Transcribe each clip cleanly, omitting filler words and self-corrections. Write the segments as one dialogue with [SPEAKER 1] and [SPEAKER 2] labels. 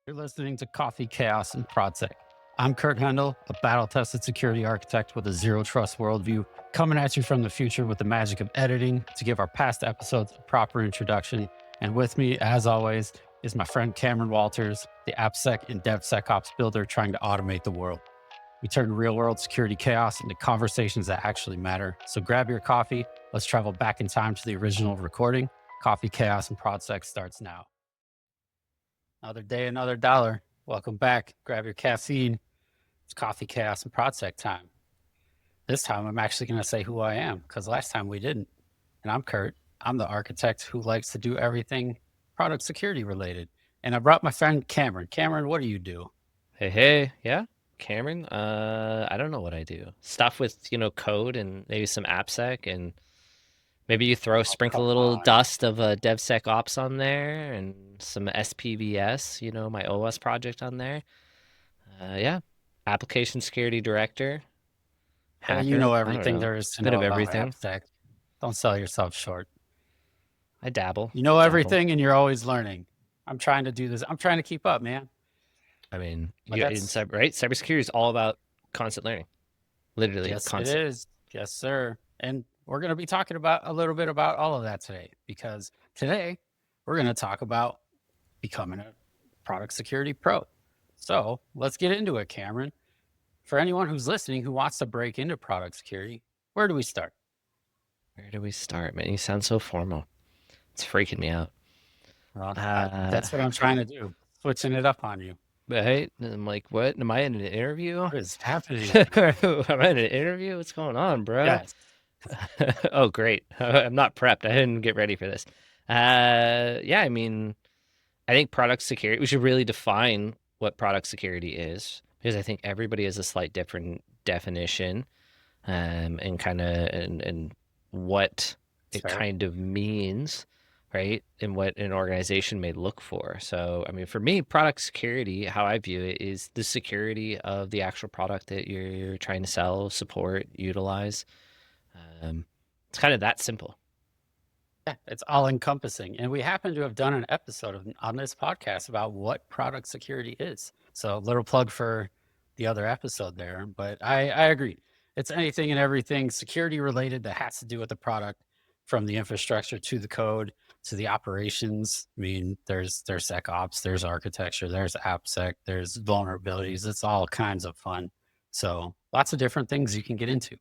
[SPEAKER 1] You're listening to Coffee, Chaos, and ProdSec. I'm Kurt Hendel, a battle-tested security architect with a zero-trust worldview, coming at you from the future with the magic of editing to give our past episodes a proper introduction. And with me, as always, is my friend Cameron Walters, the AppSec and DevSecOps builder trying to automate the world. We turn real-world security chaos into conversations that actually matter. So grab your coffee. Let's travel back in time to the original recording. Coffee, Chaos, and ProdSec starts now. Another day, another dollar. Welcome back. Grab your caffeine. It's Coffee, Chaos, and ProdSec time. This time, I'm actually going to say who I am because last time we didn't. And I'm Kurt. I'm the architect who likes to do everything product security related. And I brought my friend Cameron. Cameron, what do you do?
[SPEAKER 2] Hey, yeah, Cameron. I don't know what I do. Stuff with, code and maybe some AppSec and maybe you
[SPEAKER 1] Oh,
[SPEAKER 2] sprinkle a
[SPEAKER 1] come
[SPEAKER 2] little
[SPEAKER 1] on.
[SPEAKER 2] dust of DevSecOps on there and some SPVS, my OS project on there. Yeah, application security director,
[SPEAKER 1] You
[SPEAKER 2] hacker.
[SPEAKER 1] know
[SPEAKER 2] I don't
[SPEAKER 1] everything
[SPEAKER 2] know.
[SPEAKER 1] there is to
[SPEAKER 2] Bit
[SPEAKER 1] know
[SPEAKER 2] of
[SPEAKER 1] about
[SPEAKER 2] everything.
[SPEAKER 1] AppSec. Don't sell yourself short.
[SPEAKER 2] I dabble.
[SPEAKER 1] You know
[SPEAKER 2] Dabble.
[SPEAKER 1] everything and you're always learning. I'm trying to do this. I'm trying to keep up, man.
[SPEAKER 2] I mean,
[SPEAKER 1] But
[SPEAKER 2] you in
[SPEAKER 1] that's,
[SPEAKER 2] cyber, right? Cybersecurity is all about constant learning. Literally
[SPEAKER 1] yes, it
[SPEAKER 2] constant.
[SPEAKER 1] is. Yes, sir. And we're going to be talking about a little bit about all of that today because today we're going to talk about becoming a product security pro. So let's get into it, Cameron. For anyone who's listening who wants to break into product security, where do we start?
[SPEAKER 2] Where do we start, man? You sound so formal. It's freaking me out.
[SPEAKER 1] Well,
[SPEAKER 2] Uh,
[SPEAKER 1] that's what I'm trying to do, switching it up on you.
[SPEAKER 2] right? And I'm like, what? Am I in an interview?
[SPEAKER 1] What is happening?
[SPEAKER 2] Am I in an interview? What's going on, bro?
[SPEAKER 1] Yes.
[SPEAKER 2] Oh, great. I'm not prepped. I didn't get ready for this. Yeah, I mean, I think product security, we should really define what product security is because I think everybody has a slight different definition and kind of and what
[SPEAKER 1] That's
[SPEAKER 2] it
[SPEAKER 1] fair.
[SPEAKER 2] kind of means, right? And what an organization may look for. So, I mean, for me, product security, how I view it is the security of the actual product that you're trying to sell, support, utilize. It's kind of that simple.
[SPEAKER 1] Yeah, it's all encompassing. And we happen to have done an episode on this podcast about what product security is. So, little plug for the other episode there. But I agree. It's anything and everything security related that has to do with the product, from the infrastructure to the code to the operations. I mean, there's SecOps, there's architecture, there's AppSec, there's vulnerabilities. It's all kinds of fun. So, lots of different things you can get into.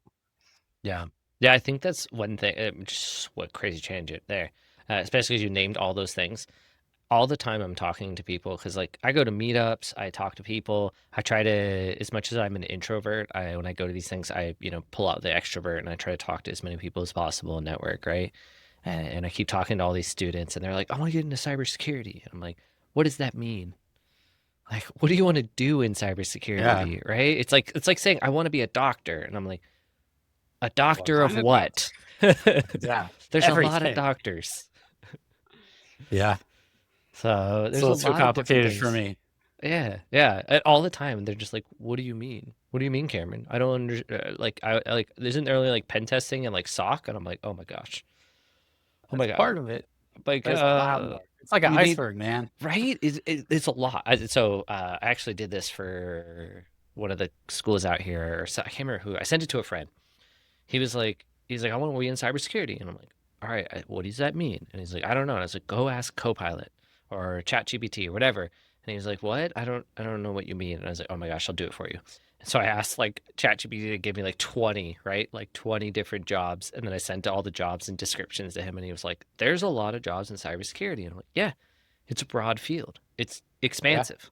[SPEAKER 2] Yeah. Yeah, I think that's one thing. Just what crazy tangent there, especially as you named all those things. All the time I'm talking to people because like I go to meetups, I talk to people. I try to, as much as I'm an introvert, when I go to these things, I pull out the extrovert and I try to talk to as many people as possible and network, right? And I keep talking to all these students, and they're like, "I want to get into cybersecurity." I'm like, "What does that mean? Like, what do you want to do in
[SPEAKER 1] Yeah.
[SPEAKER 2] cybersecurity?" Right? It's like saying I want to be a doctor, and I'm like, a
[SPEAKER 1] What
[SPEAKER 2] doctor of
[SPEAKER 1] kind of doctor?
[SPEAKER 2] what?
[SPEAKER 1] Yeah.
[SPEAKER 2] There's a lot of
[SPEAKER 1] Everything.
[SPEAKER 2] doctors.
[SPEAKER 1] Yeah.
[SPEAKER 2] So
[SPEAKER 1] It's a
[SPEAKER 2] there's a
[SPEAKER 1] little too
[SPEAKER 2] lot of different
[SPEAKER 1] complicated for
[SPEAKER 2] things.
[SPEAKER 1] me.
[SPEAKER 2] Yeah, yeah. And all the time they're just like, "What do you mean? What do you mean, Cameron? I don't like I like isn't there only like pen testing and like SOC?" And I'm like, "Oh my gosh. Oh my
[SPEAKER 1] That's
[SPEAKER 2] God."
[SPEAKER 1] part of it.
[SPEAKER 2] Like
[SPEAKER 1] There's a lot more. It's like an
[SPEAKER 2] you need
[SPEAKER 1] iceberg, man.
[SPEAKER 2] right? It's a lot. So I actually did this for one of the schools out here. Or I can't remember who. I sent it to a friend. He's like, I want to be in cybersecurity, and I'm like, all right, what does that mean? And he's like, I don't know. And I was like, go ask Copilot or ChatGPT or whatever. And he was like, what? I don't know what you mean. And I was like, oh my gosh, I'll do it for you. And so I asked like ChatGPT to give me like 20, right? Like 20 different jobs. And then I sent all the jobs and descriptions to him. And he was like, there's a lot of jobs in cybersecurity. And I'm like, yeah, it's a broad field. It's
[SPEAKER 1] Yeah.
[SPEAKER 2] expansive.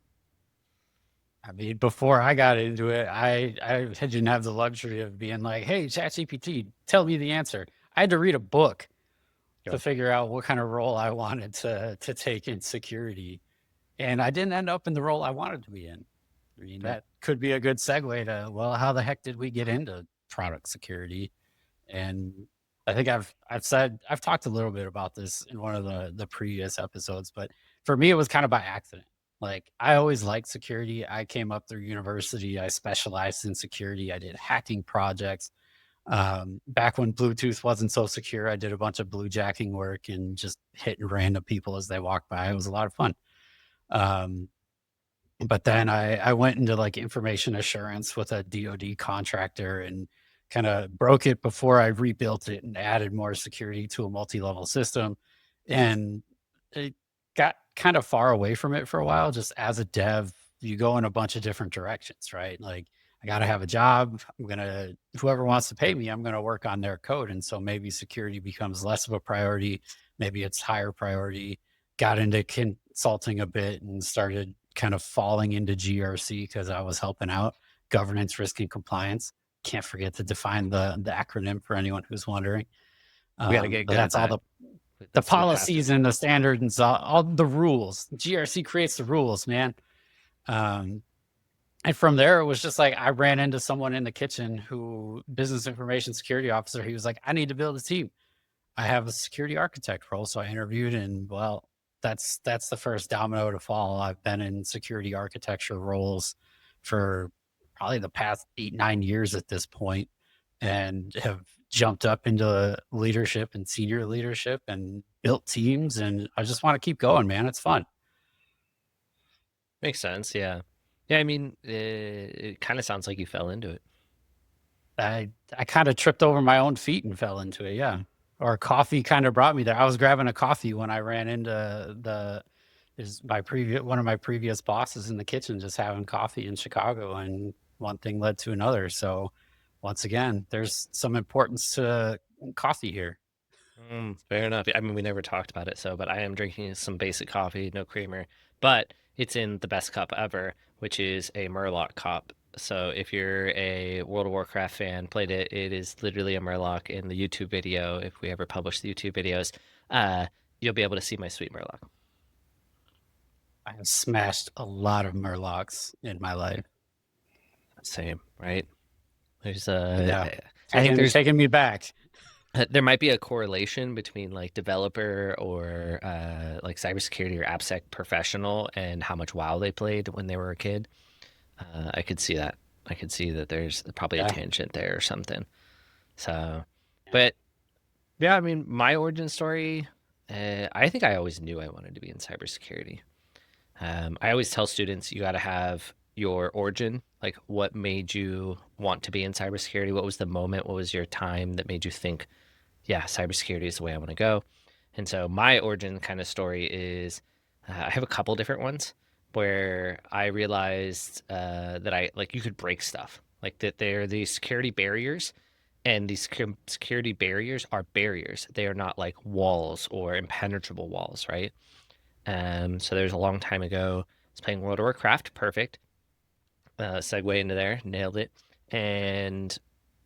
[SPEAKER 1] I mean, before I got into it, I didn't have the luxury of being like, hey, ChatGPT, tell me the answer. I had to read a book to
[SPEAKER 2] Yeah.
[SPEAKER 1] figure out what kind of role I wanted to take in security. And I didn't end up in the role I wanted to be in. I mean,
[SPEAKER 2] Yeah.
[SPEAKER 1] that could be a good segue to, well, how the heck did we get into product security? And I think I've talked a little bit about this in one of the previous episodes, but for me, it was kind of by accident. Like I always liked security. I came up through university. I specialized in security. I did hacking projects. Back when Bluetooth wasn't so secure, I did a bunch of bluejacking work and just hitting random people as they walked by. It was a lot of fun. Um, But then I went into like information assurance with a DoD contractor and kind of broke it before I rebuilt it and added more security to a multi-level system. And it got kind of far away from it for a while. Just as a dev, you go in a bunch of different directions, right? Like I got to have a job. Whoever wants to pay me, I'm going to work on their code. And so maybe security becomes less of a priority. Maybe it's higher priority. Got into consulting a bit and started kind of falling into GRC because I was helping out governance, risk, and compliance. Can't forget to define the acronym for anyone who's wondering.
[SPEAKER 2] We got to get
[SPEAKER 1] But
[SPEAKER 2] good at
[SPEAKER 1] that's all
[SPEAKER 2] that.
[SPEAKER 1] the
[SPEAKER 2] That's what we have to
[SPEAKER 1] policies
[SPEAKER 2] do.
[SPEAKER 1] and the standards, all the rules. GRC creates the rules, man. Um, and from there, it was just like I ran into someone in the kitchen who, business information security officer, he was like, I need to build a team. I have a security architect role. So I interviewed, and well, that's the first domino to fall. I've been in security architecture roles for probably the past 8, 9 years at this point, and have jumped up into leadership and senior leadership and built teams. And I just want to keep going, man. It's fun.
[SPEAKER 2] Makes sense. Yeah. Yeah. I mean, it kind of sounds like you fell into it.
[SPEAKER 1] I kind of tripped over my own feet and fell into it. Yeah. Or coffee kind of brought me there. I was grabbing a coffee when I ran into the is my previous one of my previous bosses in the kitchen, just having coffee in Chicago, and one thing led to another. So once again, there's some importance to coffee here.
[SPEAKER 2] Fair enough. I mean, we never talked about it, but I am drinking some basic coffee, no creamer, but it's in the best cup ever, which is a Murloc cup. So if you're a World of Warcraft fan, played it, it is literally a Murloc in the YouTube video. If we ever publish the YouTube videos, uh, you'll be able to see my sweet Murloc.
[SPEAKER 1] I have smashed a lot of Murlocs in my life.
[SPEAKER 2] Same, right? There's
[SPEAKER 1] Yeah.
[SPEAKER 2] I think there's
[SPEAKER 1] Taking me back.
[SPEAKER 2] there might be a correlation between like developer or like cybersecurity or AppSec professional and how much WoW they played when they were a kid. I could see that. I could see that there's probably a
[SPEAKER 1] Yeah.
[SPEAKER 2] tangent there or something. So, but yeah, I mean, my origin story, I think I always knew I wanted to be in cybersecurity. I always tell students you got to have your origin, like what made you want to be in cybersecurity? What was the moment? What was your time that made you think, yeah, cybersecurity is the way I want to go? And so my origin kind of story is I have a couple different ones where I realized that I like you could break stuff, like that there are these security barriers, and these security barriers are barriers. They are not like walls or impenetrable walls, right? So there's a long time ago, I was playing World of Warcraft, perfect. Segue into there, nailed it. And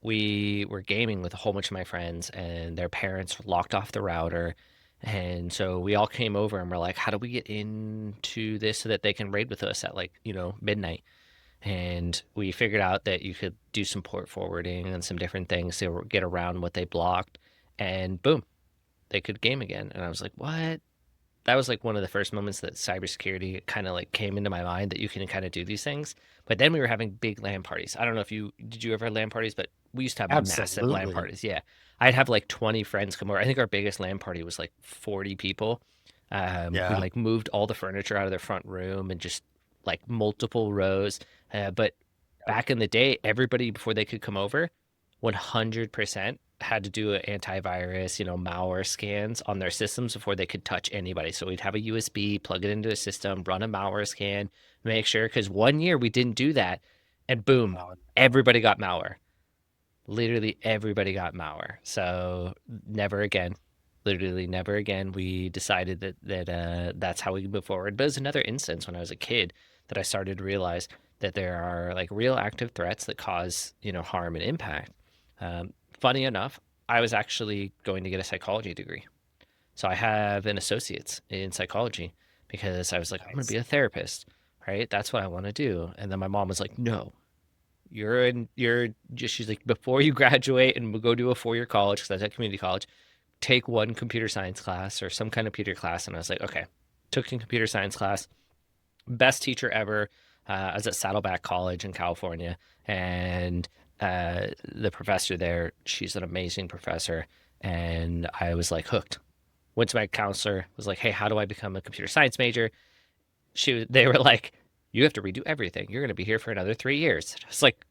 [SPEAKER 2] we were gaming with a whole bunch of my friends, and their parents locked off the router. And so we all came over and we're like, how do we get into this so that they can raid with us at like, midnight? And we figured out that you could do some port forwarding and some different things to get around what they blocked. And boom, they could game again. And I was like, what? That was like one of the first moments that cybersecurity kind of like came into my mind that you can kind of do these things. But then we were having big LAN parties. I don't know if you did you ever have LAN parties, but we used to have massive LAN
[SPEAKER 1] Absolutely.
[SPEAKER 2] parties. Yeah. I'd have like 20 friends come over. I think our biggest LAN party was like 40 people. We
[SPEAKER 1] Yeah.
[SPEAKER 2] like moved all the furniture out of their front room and just like multiple rows. But back in the day, everybody before they could come over, 100% had to do antivirus, malware scans on their systems before they could touch anybody. So we'd have a USB, plug it into a system, run a malware scan, make sure. Because one year we didn't do that, and boom,
[SPEAKER 1] Oh,
[SPEAKER 2] everybody got malware. Literally everybody got malware. So never again. Literally never again. We decided that that's how we move forward. But it was another instance when I was a kid that I started to realize that there are like real active threats that cause harm and impact. Funny enough, I was actually going to get a psychology degree. So I have an associate's in psychology because I was like, I'm going to
[SPEAKER 1] nice.
[SPEAKER 2] be a therapist, right? That's what I want to do. And then my mom was like, no, you're just, she's like, before you graduate and go do a 4 year college, because I was at community college, take one computer science class or some kind of computer class. And I was like, okay, took a computer science class, best teacher ever. I was at Saddleback College in California, and the professor there, she's an amazing professor, and I was like hooked. Went to my counselor, was like, "Hey, how do I become a computer science major?" They were like, You have to redo everything. You're going to be here for another 3 years. It's like,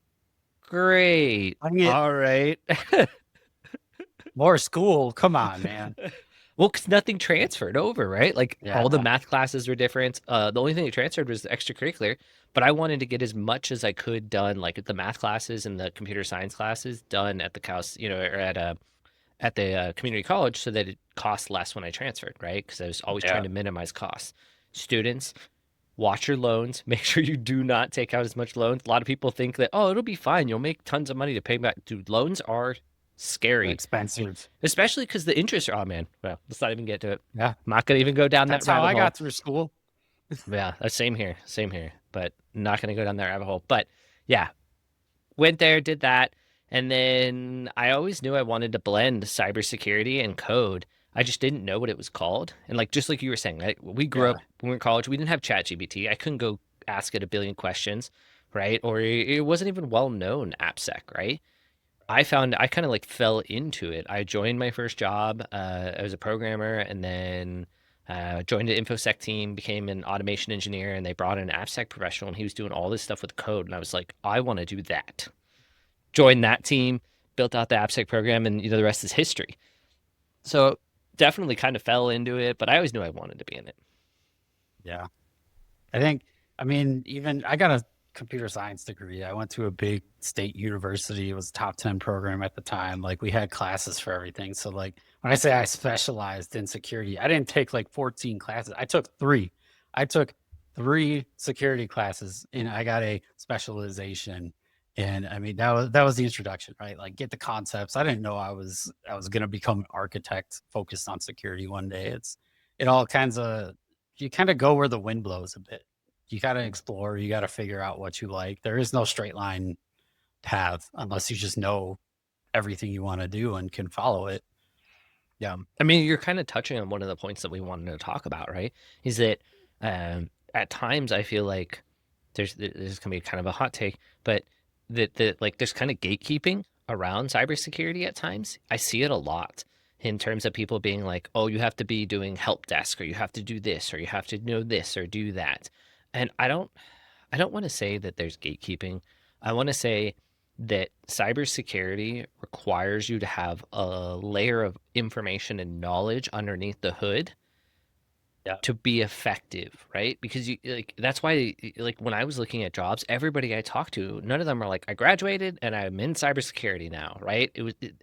[SPEAKER 2] great.
[SPEAKER 1] I mean,
[SPEAKER 2] All right.
[SPEAKER 1] more school. Come on, man.
[SPEAKER 2] Well, because nothing transferred over, right? Like all the
[SPEAKER 1] Yeah.
[SPEAKER 2] math classes were different. The only thing that transferred was the extracurricular, but I wanted to get as much as I could done, like the math classes and the computer science classes done at the house, or at the community college, so that it cost less when I transferred, right? Because I was always trying
[SPEAKER 1] Yeah.
[SPEAKER 2] to minimize costs. Students, watch your loans. Make sure you do not take out as much loans. A lot of people think that, oh, it'll be fine. You'll make tons of money to pay back. Dude, loans are scary,
[SPEAKER 1] Expensive.
[SPEAKER 2] especially because the interest are, oh man, well, let's not even get to it.
[SPEAKER 1] Yeah.
[SPEAKER 2] I'm not going to even go down that
[SPEAKER 1] That's how
[SPEAKER 2] rabbit
[SPEAKER 1] I
[SPEAKER 2] hole.
[SPEAKER 1] got through school.
[SPEAKER 2] Yeah, same here, but not going to go down that rabbit hole. But yeah, went there, did that. And then I always knew I wanted to blend cybersecurity and code. I just didn't know what it was called. And like, just like you were saying, right? We grew
[SPEAKER 1] Yeah.
[SPEAKER 2] up when we were in college, we didn't have ChatGPT. I couldn't go ask it a billion questions, right? Or it wasn't even well known AppSec, right? I found I kind of like fell into it. I joined my first job. I was a programmer, and then joined the InfoSec team, became an automation engineer, and they brought in an AppSec professional, and he was doing all this stuff with code. And I was like, I want to do that. Joined that team, built out the AppSec program, and the rest is history. So definitely kind of fell into it, but I always knew I wanted to be in it.
[SPEAKER 1] Yeah. I mean, even I got a computer science degree. I went to a big state university. It was a top 10 program at the time. Like we had classes for everything. So like when I say I specialized in security, I didn't take like 14 classes. I took three. I took three security classes and I got a specialization. And I mean that was the introduction, right? Like get the concepts. I didn't know I was gonna become an architect focused on security one day. It all kinds of you kind of go where the wind blows a bit. You got to explore, you got to figure out what you like. There is no straight line path unless you just know everything you want to do and can follow it.
[SPEAKER 2] Yeah. I mean, you're kind of touching on one of the points that we wanted to talk about, right? Is that at times I feel like there's gonna be kind of a hot take, but that like there's kind of gatekeeping around cybersecurity at times. I see it a lot in terms of people being like, oh, you have to be doing help desk, or you have to do this, or you have to know this or do that. And I don't want to say that there's gatekeeping. I want to say that cybersecurity requires you to have a layer of information and knowledge underneath the hood
[SPEAKER 1] Yeah.
[SPEAKER 2] to be effective, right? Because you like that's why like when I was looking at jobs, everybody I talked to, none of them are like, I graduated and I'm in cybersecurity now, right?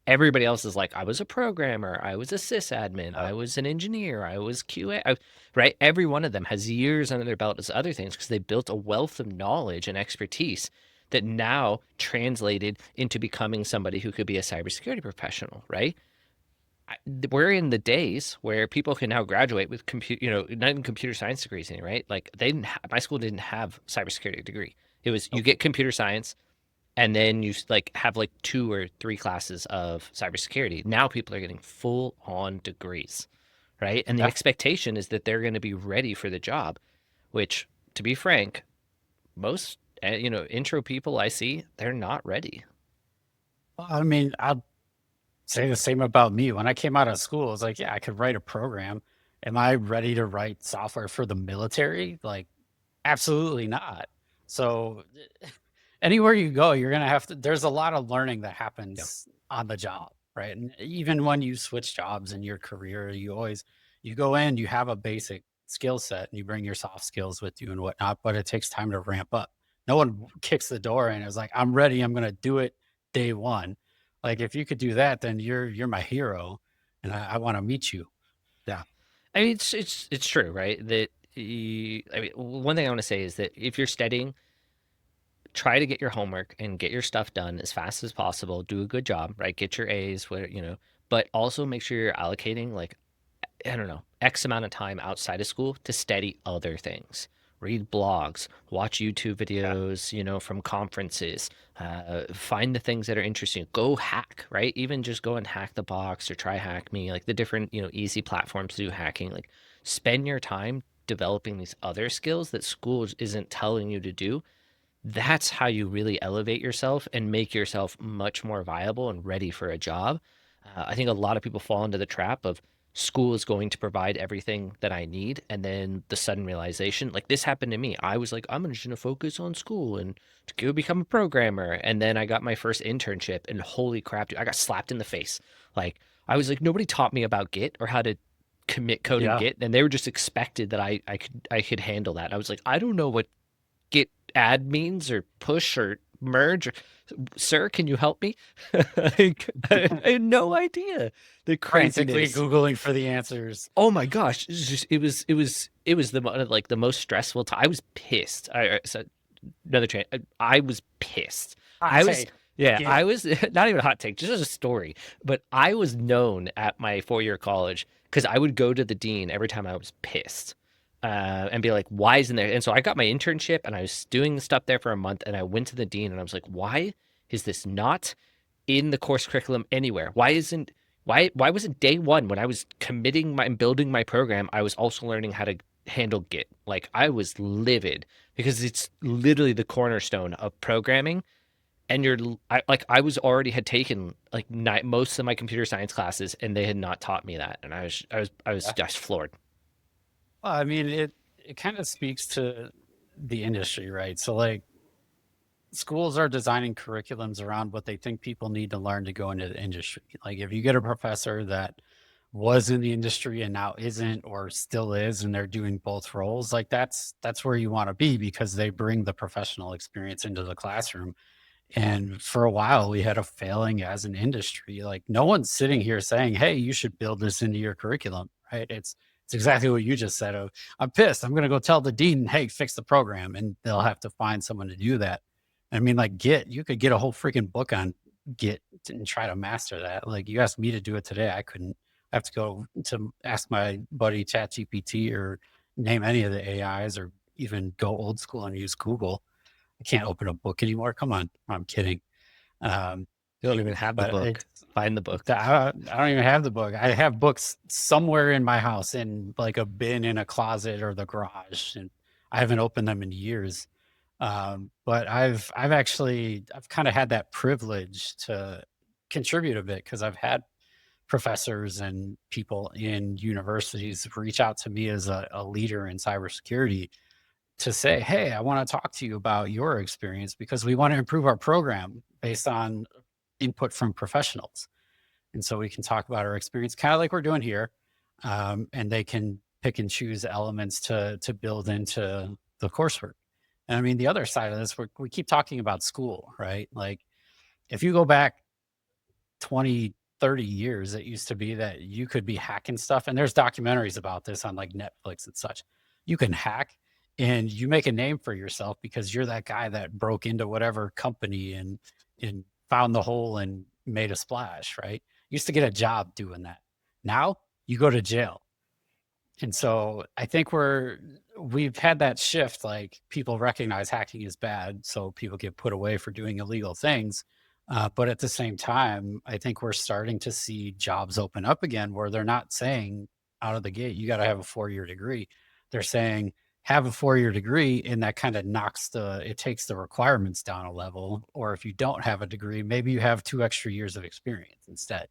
[SPEAKER 2] Everybody else is like, I was a programmer, I was a sysadmin, I was an engineer, I was QA, right? Every one of them has years under their belt as other things because they built a wealth of knowledge and expertise that now translated into becoming somebody who could be a cybersecurity professional, right? We're in the days where people can now graduate with not even computer science degrees, right? Like my school didn't have cybersecurity degree. It was you
[SPEAKER 1] Nope.
[SPEAKER 2] get computer science, and then you like have like 2 or 3 classes of cybersecurity. Now people are getting full on degrees, right? And the
[SPEAKER 1] Yeah.
[SPEAKER 2] expectation is that they're going to be ready for the job, which, to be frank, most intro people I see, they're not ready.
[SPEAKER 1] Well, I mean, I'll say the same about me. When I came out of school, I was like, yeah, I could write a program. Am I ready to write software for the military? Like, absolutely not. So anywhere you go, you're gonna have to there's a lot of learning that
[SPEAKER 2] Yeah.
[SPEAKER 1] happens on the job, right? And even when you switch jobs in your career, you go in, you have a basic skill set and you bring your soft skills with you and whatnot, but it takes time to ramp up. No one kicks the door in and is like, I'm ready, I'm gonna do it day one. Like if you could do that, then you're my hero and I want to meet you.
[SPEAKER 2] Yeah. I mean, it's true, right? That I mean, one thing I want to say is that if you're studying, try to get your homework and get your stuff done as fast as possible. Do a good job, right? Get your A's, but also make sure you're allocating like I don't know, X amount of time outside of school to study other things. Read blogs, watch YouTube
[SPEAKER 1] Yeah.
[SPEAKER 2] videos, from conferences, find the things that are interesting. Go hack, right? Even just go and hack the box or try hack me, like the different, easy platforms to do hacking. Like spend your time developing these other skills that school isn't telling you to do. That's how you really elevate yourself and make yourself much more viable and ready for a job. I think a lot of people fall into the trap of school is going to provide everything that I need. And then the sudden realization, like this happened to me. I was like, I'm just going to focus on school and to go become a programmer. And then I got my first internship and holy crap, dude, I got slapped in the face. Like I was like, nobody taught me about Git or how to commit code in
[SPEAKER 1] Yeah.
[SPEAKER 2] Git. And they were just expected that I could handle that. I was like, I don't know what Git add means or push or merge or, sir, can you help me? I had no idea the
[SPEAKER 1] Frantically
[SPEAKER 2] craziness.
[SPEAKER 1] Googling for the answers.
[SPEAKER 2] Oh my gosh, it was the most stressful time. I was pissed. So another train. I was pissed.
[SPEAKER 1] Hot
[SPEAKER 2] I was
[SPEAKER 1] take.
[SPEAKER 2] yeah,
[SPEAKER 1] Get
[SPEAKER 2] I was not even a hot take, just as a story. But I was known at my 4-year college because I would go to the dean every time I was pissed. And be like, why isn't there? And so I got my internship and I was doing stuff there for a month and I went to the dean and I was like, why is this not in the course curriculum anywhere? Why was it day one when I was committing my and building my program, I was also learning how to handle Git. Like I was livid because it's literally the cornerstone of programming. And I was already had taken like most of my computer science classes and they had not taught me that. And I was
[SPEAKER 1] yeah.
[SPEAKER 2] just floored.
[SPEAKER 1] Well, I mean, it kind of speaks to the industry, right? So like schools are designing curriculums around what they think people need to learn to go into the industry. Like if you get a professor that was in the industry and now isn't or still is and they're doing both roles, like that's where you want to be because they bring the professional experience into the classroom. And for a while, we had a failing as an industry. Like no one's sitting here saying, "Hey, you should build this into your curriculum." Right? It's exactly what you just said. Of, I'm pissed. I'm going to go tell the dean, "Hey, fix the program," and they'll have to find someone to do that. I mean, like Git, you could get a whole freaking book on Git and try to master that. Like you asked me to do it today, I couldn't. I have to go to ask my buddy ChatGPT or name any of the AIs or even go old school and use Google. I can't open a book anymore. Come on, I'm kidding. Um,
[SPEAKER 2] You don't even have the
[SPEAKER 1] but
[SPEAKER 2] book. Find the book.
[SPEAKER 1] I don't even have the book. I have books somewhere in my house in like a bin in a closet or the garage, and I haven't opened them in years. But I've kind of had that privilege to contribute a bit because I've had professors and people in universities reach out to me as a leader in cybersecurity to say, "Hey, I want to talk to you about your experience because we want to improve our program based on input from professionals." And so we can talk about our experience, kind of like we're doing here, and they can pick and choose elements to build into the coursework. And I mean, the other side of this, we keep talking about school, right? Like if you go back 20, 30 years, it used to be that you could be hacking stuff. And there's documentaries about this on like Netflix and such. You can hack and you make a name for yourself because you're that guy that broke into whatever company and found the hole and made a splash, right? Used to get a job doing that. Now you go to jail. And so I think we've had that shift, like people recognize hacking is bad, so people get put away for doing illegal things. But at the same time, I think we're starting to see jobs open up again where they're not saying out of the gate, you got to have a 4-year degree. They're saying have a 4-year degree, and that kind of it takes the requirements down a level. Or if you don't have a degree, maybe you have 2 extra years of experience instead.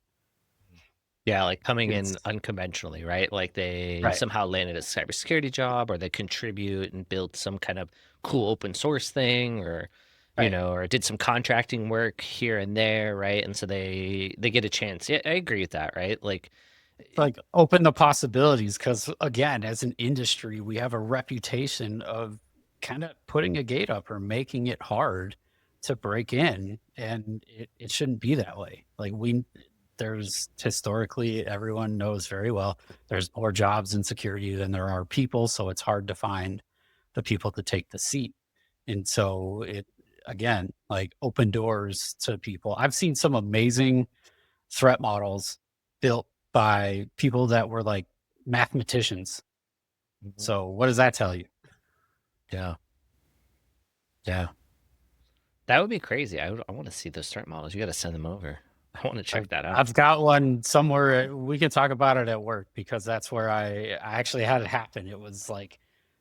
[SPEAKER 2] Yeah, like coming in
[SPEAKER 1] It's
[SPEAKER 2] unconventionally, right? Like they
[SPEAKER 1] right,
[SPEAKER 2] somehow landed a cybersecurity job or they contribute and build some kind of cool open source thing or
[SPEAKER 1] right.
[SPEAKER 2] or did some contracting work here and there, right? And so they get a chance. Yeah, I agree with that, right? Like
[SPEAKER 1] Like open the possibilities because again as an industry we have a reputation of kind of putting a gate up or making it hard to break in and it shouldn't be that way. Like there's historically everyone knows very well there's more jobs in security than there are people, so it's hard to find the people to take the seat. And so it again like open doors to people. I've seen some amazing threat models built by people that were like mathematicians.
[SPEAKER 2] Mhm.
[SPEAKER 1] So what does that tell you?
[SPEAKER 2] Yeah. Yeah. That would be crazy. I want to see those start models. You got to send them over. I want to check that out.
[SPEAKER 1] I've got one somewhere. We can talk about it at work because that's where I actually had it happen. It was like,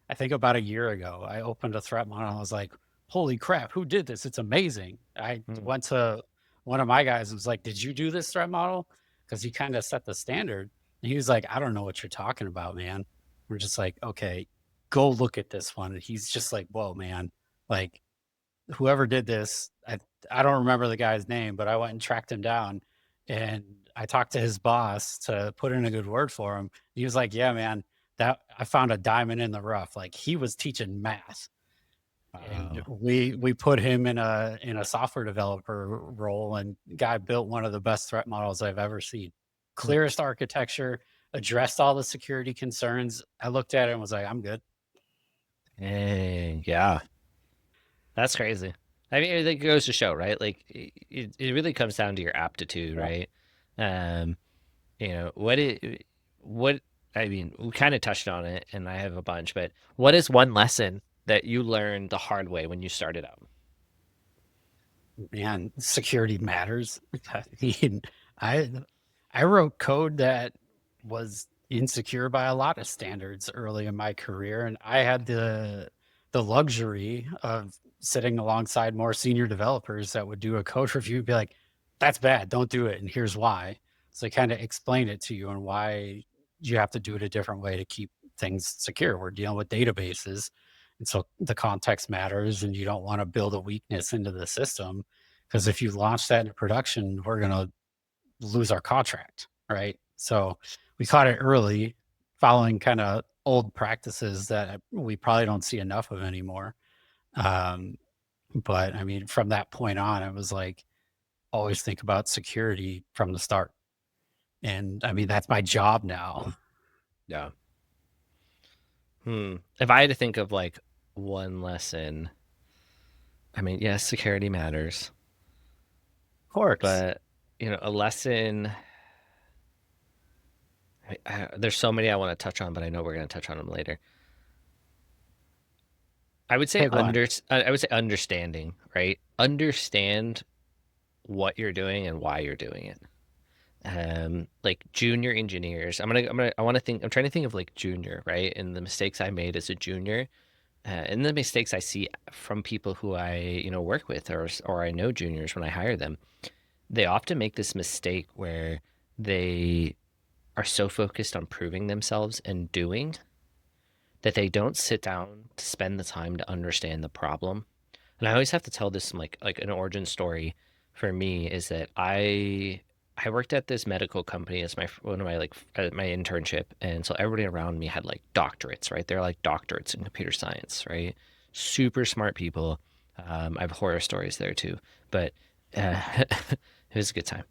[SPEAKER 1] I think about a year ago, I opened a threat model. And I was like, holy crap, who did this? It's amazing. I
[SPEAKER 2] Mm.
[SPEAKER 1] went to one of my guys and was like, did you do this threat model? Because he kind of set the standard. And he was like, I don't know what you're talking about, man. We're just like, okay, go look at this one. And he's just like, whoa, man. Like, whoever did this, I don't remember the guy's name, but I went and tracked him down and I talked to his boss to put in a good word for him. He was like, yeah, man, that I found a diamond in the rough. Like he was teaching math. And
[SPEAKER 2] Wow.
[SPEAKER 1] we put him in a software developer role, and guy built one of the best threat models I've ever seen.
[SPEAKER 2] Hmm.
[SPEAKER 1] Clearest architecture, addressed all the security concerns. I looked at it and was like, I'm good.
[SPEAKER 2] Dang, yeah, that's crazy. I mean, it goes to show, right? Like it really comes down to your aptitude,
[SPEAKER 1] Yeah.
[SPEAKER 2] right? Um, what I mean, we kind of touched on it, and I have a bunch, but what is one lesson that you learned the hard way when you started out?
[SPEAKER 1] Man, security matters. I mean, I I wrote code that was insecure by a lot of standards early in my career, and I had the luxury of sitting alongside more senior developers that would do a code review and be like, "That's bad, don't do it, and here's why." So I kind of explain it to you and why you have to do it a different way to keep things secure. We're dealing with databases, and so the context matters, and you don't want to build a weakness into the system because if you launch that into production, we're going to lose our contract, right? So we caught it early, following kind of old practices that we probably don't see enough of anymore. Um, but I mean, from that point on, it was like always think about security from the start. And I mean, that's my job now.
[SPEAKER 2] Yeah. If I had to think of like one lesson, I mean, yes, security matters,
[SPEAKER 1] Of course.
[SPEAKER 2] but a lesson. There's so many I want to touch on, but I know we're going to touch on them later. I would say
[SPEAKER 1] Pick one.
[SPEAKER 2] I would say understanding, right? Understand what you're doing and why you're doing it. Like junior engineers, I want to think, I'm trying to think of like junior, right? And the mistakes I made as a junior, and the mistakes I see from people who I, work with or I know juniors when I hire them. They often make this mistake where they are so focused on proving themselves and doing that they don't sit down to spend the time to understand the problem. And I always have to tell this like an origin story for me is that I worked at this medical company as my one of my my internship, and so everybody around me had like doctorates, right? They're like doctorates in computer science, right? Super smart people. I have horror stories there too, but it was a good time,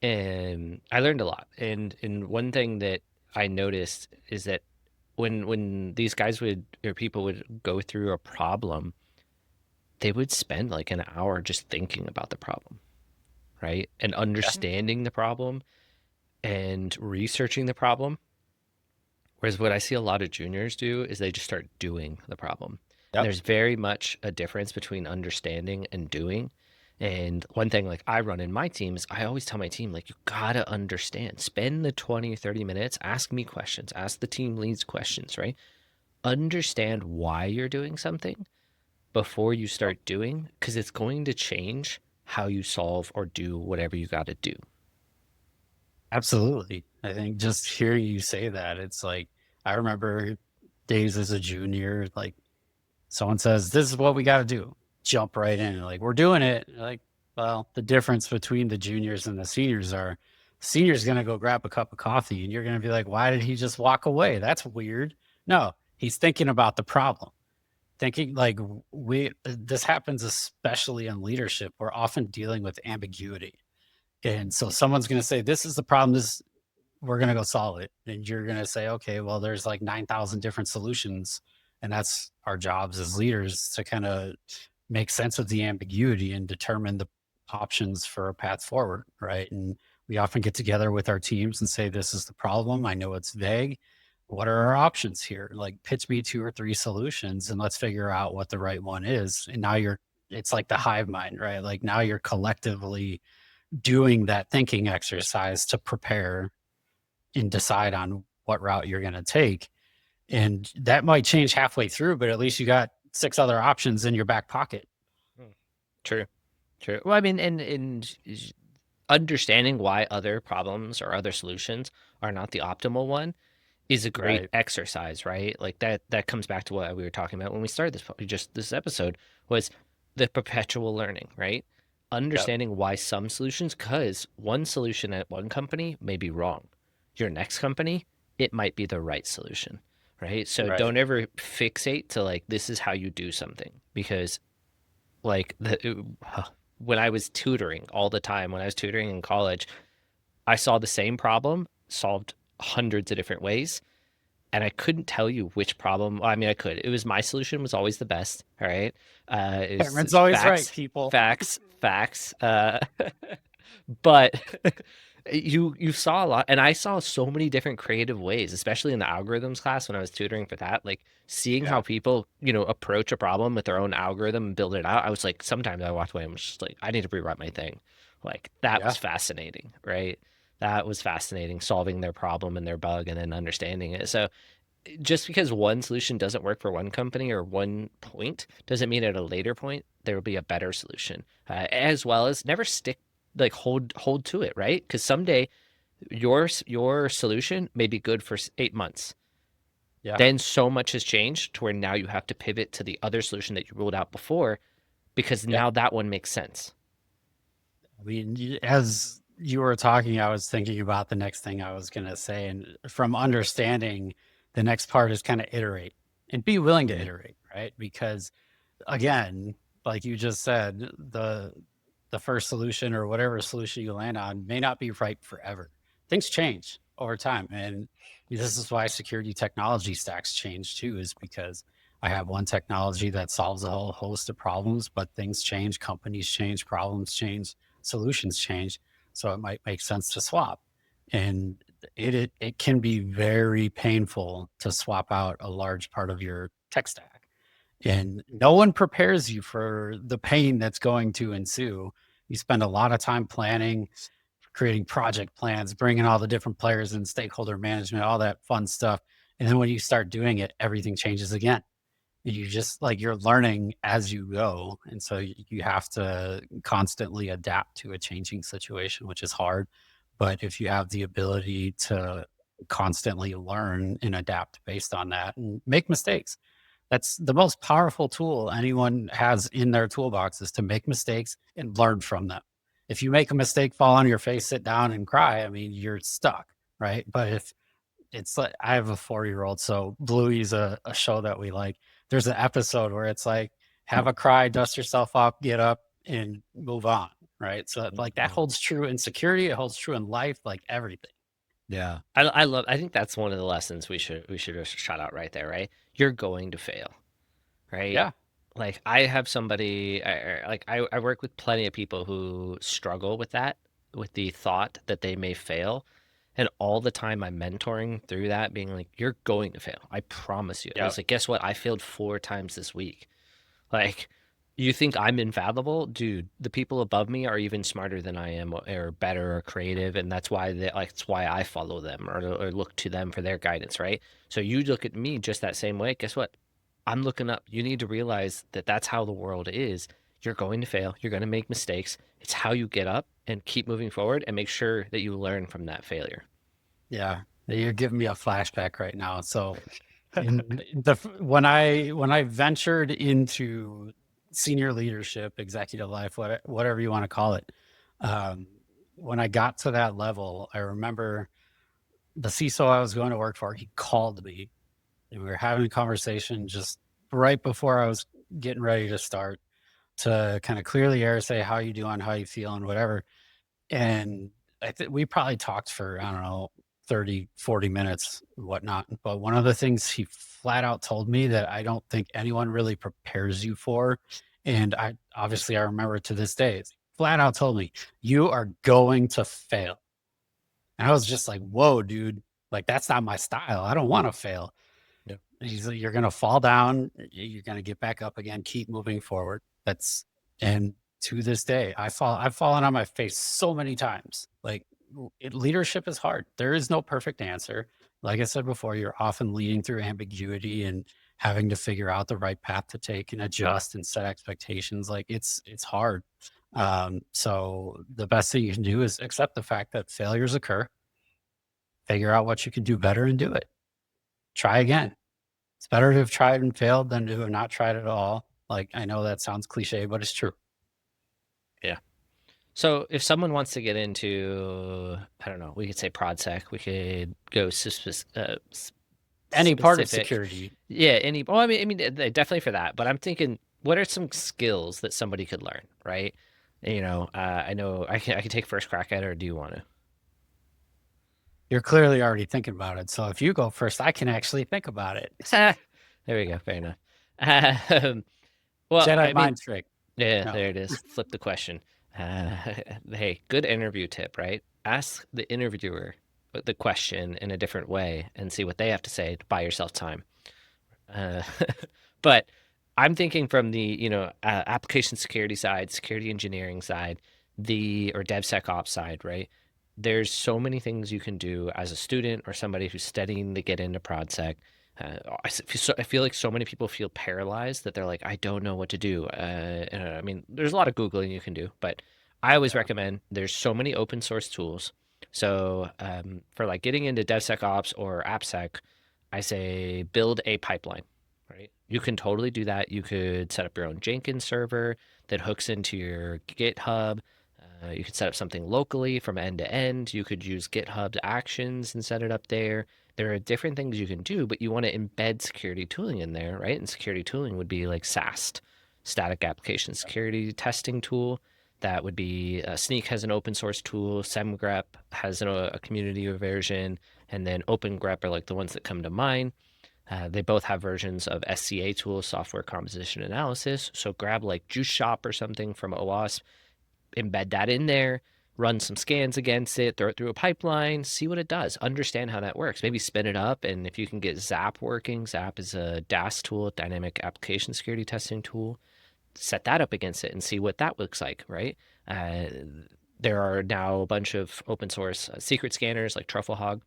[SPEAKER 2] and I learned a lot. And one thing that I noticed is that when these guys would or people would go through a problem, they would spend like an hour just thinking about the problem, right? And
[SPEAKER 1] Yeah.
[SPEAKER 2] understanding the problem and researching the problem. Whereas what I see a lot of juniors do is they just start doing the problem. And
[SPEAKER 1] Yep.
[SPEAKER 2] there's very much a difference between understanding and doing. And one thing like I run in my team is I always tell my team, like, you gotta understand. Spend the 20 or 30 minutes, ask me questions, ask the team leads questions, right? Understand why you're doing something before you start doing, because it's going to change how you solve or do whatever you got to do.
[SPEAKER 1] Absolutely. I think just hearing you say that, it's like I remember days as a junior, like someone says, "This is what we got to do." Jump right in. Like, we're doing it. Like, well, the difference between the juniors and the seniors are seniors going to go grab a cup of coffee and you're going to be like, "Why did he just walk away? That's weird." No, he's thinking about the problem. Thinking like this happens especially in leadership. We're often dealing with ambiguity. And so someone's going to say, "This is the problem. This we're going to go solve it." And you're going to say, "Okay, well, there's like 9,000 different solutions." And that's our jobs as leaders to kind of make sense of the ambiguity and determine the options for a path forward. Right. And we often get together with our teams and say, "This is the problem. I know it's vague. What are our options here? Like, pitch me two or three solutions and let's figure out what the right one is." And now it's like the hive mind, right? Like now you're collectively doing that thinking exercise to prepare and decide on what route you're going to take. And that might change halfway through, but at least you got six other options in your back pocket.
[SPEAKER 2] Hmm. True, true. Well, I mean, and understanding why other problems or other solutions are not the optimal one is a great
[SPEAKER 1] Right.
[SPEAKER 2] exercise, right? Like that comes back to what we were talking about when we started this episode was the perpetual learning, right?
[SPEAKER 1] Yep.
[SPEAKER 2] Understanding why some solutions, because one solution at one company may be wrong. Your next company, it might be the right solution, right? So
[SPEAKER 1] Right.
[SPEAKER 2] don't ever fixate to like this is how you do something because like when I was tutoring all the time, when I was tutoring in college, I saw the same problem solved hundreds of different ways and I couldn't tell you which problem. Well, I mean, I could. It was my solution was always the best. All right, it
[SPEAKER 1] Cameron's
[SPEAKER 2] was
[SPEAKER 1] always right,
[SPEAKER 2] facts,
[SPEAKER 1] people.
[SPEAKER 2] facts, facts. But you saw a lot, and I saw so many different creative ways, especially in the algorithms class when I was tutoring for that. Like seeing
[SPEAKER 1] Yeah.
[SPEAKER 2] how people, approach a problem with their own algorithm and build it out. I was like, sometimes I walked away and was just like, I need to rewrite my thing. Like that was
[SPEAKER 1] Yeah.
[SPEAKER 2] fascinating, right? That was fascinating, solving their problem and their bug and then understanding it. So just because one solution doesn't work for one company or one point doesn't mean at a later point there will be a better solution. As well as never stick like hold to it, right? Because someday your solution may be good for 8 months.
[SPEAKER 1] Yeah.
[SPEAKER 2] Then so much has changed to where now you have to pivot to the other solution that you ruled out before because
[SPEAKER 1] Yeah.
[SPEAKER 2] now that one makes sense.
[SPEAKER 1] I mean, as you were talking, I was thinking about the next thing I was going to say. And from understanding, the next part is kind of iterate and be willing to
[SPEAKER 2] Mhm.
[SPEAKER 1] iterate, right? Because again, like you just said, the first solution or whatever solution you land on may not be right forever. Things change over time. And this is why security technology stacks change too, is because I have one technology that solves a whole host of problems, but things change, companies change, problems change, solutions change. So it might make sense to swap. And it can be very painful to swap out a large part of your tech stack. And no one prepares you for the pain that's going to ensue. You spend a lot of time planning, creating project plans, bringing all the different players and stakeholder management, all that fun stuff. And then when you start doing it, everything changes again. You just like you're learning as you go. And so you have to constantly adapt to a changing situation, which is hard. But if you have the ability to constantly learn and adapt based on that and make mistakes, that's the most powerful tool anyone has in their toolbox is to make mistakes and learn from them. If you make a mistake, fall on your face, sit down and cry, I mean, you're stuck, right? But if it's like I have a 4-year-old, so Bluey's a show that we like. There's an episode where it's like, have a cry, dust yourself off, get up, and move on, right? So like that
[SPEAKER 2] Mhm.
[SPEAKER 1] holds true in security, it holds true in life, like everything.
[SPEAKER 2] Yeah. I think that's one of the lessons we should just shout out right there, right? You're going to fail, right?
[SPEAKER 1] Yeah,
[SPEAKER 2] Like I have somebody like I work with plenty of people who struggle with that, with the thought that they may fail. And all the time I'm mentoring through that, being like, you're going to fail. I promise you. I
[SPEAKER 1] yeah,
[SPEAKER 2] was like, guess what? I failed 4 times this week. Like, you think I'm infallible? Dude, the people above me are even smarter than I am or better or creative, and that's why that's why I follow them or look to them for their guidance, right? So you look at me just that same way. Guess what? I'm looking up. You need to realize that that's how the world is. You're going to fail. You're going to make mistakes. It's how you get up and keep moving forward and make sure that you learn from that failure.
[SPEAKER 1] yeah. You're giving me a flashback right now. So in the when I ventured into senior leadership, executive life, whatever you want to call it, um, when I got to that level, I remember the CISO I was going to work for. He called me, and we were having a conversation just right before I was getting ready to start to kind of clear the air, say how you doing, how you feeling, whatever. And I think we probably talked for, I don't know, 30, 40 minutes, whatnot. But one of the things he flat out told me that I don't think anyone really prepares you for, and I remember to this day, it's flat out told me, you are going to fail. And I was just like, whoa, dude, like that's not my style. I don't want to fail.
[SPEAKER 2] Yeah.
[SPEAKER 1] He's like, you're gonna fall down, you're gonna get back up again, keep moving forward. That's and to this day, I've fallen on my face so many times. Like leadership is hard. There is no perfect answer. Like I said before, you're often leading through ambiguity and having to figure out the right path to take and adjust and set expectations. Like it's hard. So the best thing you can do is accept the fact that failures occur, figure out what you can do better and do it. Try again. It's better to have tried and failed than to have not tried at all. Like, I know that sounds cliche, but it's true.
[SPEAKER 2] Yeah. So if someone wants to get into, I don't know, we could say ProdSec, we could go
[SPEAKER 1] Any part of
[SPEAKER 2] specific.
[SPEAKER 1] security,
[SPEAKER 2] Yeah, well, I mean, definitely for that. But I'm thinking, what are some skills that somebody could learn, right? I know I can take first crack at it, or do you want to?
[SPEAKER 1] you're clearly already thinking about it. So if you go first, I can actually think about it.
[SPEAKER 2] There we go. Fair enough. Um, well,
[SPEAKER 1] Jedi
[SPEAKER 2] I mean,
[SPEAKER 1] mind trick.
[SPEAKER 2] yeah,
[SPEAKER 1] No,
[SPEAKER 2] there it is. Flip the question. Uh, hey, good interview tip, right? Ask the interviewer the question in a different way and see what they have to say to buy yourself time. Uh, but I'm thinking from the application security side, security engineering side, or DevSecOps side, right? There's so many things you can do as a student or somebody who's studying to get into ProdSec. I feel like so many people feel paralyzed that they're like, I don't know what to do. I mean, there's a lot of Googling you can do, but I always
[SPEAKER 1] yeah,
[SPEAKER 2] recommend there's so many open source tools. So for like getting into DevSecOps or AppSec, I say build a pipeline, right? You can totally do that. You could set up your own Jenkins server that hooks into your GitHub. You could set up something locally from end to end. You could use GitHub Actions and set it up there. There are different things you can do, but you want to embed security tooling in there, right? And security tooling would be like SAST, static application security testing tool. That would be Sneak has an open source tool, SemGrep has a community version, and then OpenGrep are like the ones that come to mind. They both have versions of SCA tools, software composition analysis. So grab like Juice Shop or something from OWASP, embed that in there, run some scans against it, throw it through a pipeline, see what it does, understand how that works. Maybe spin it up, and if you can get Zap working, Zap is a DAS tool, dynamic application security testing tool. Set that up against it and see what that looks like, right? Uh, there are now a bunch of open source secret scanners like Trufflehog.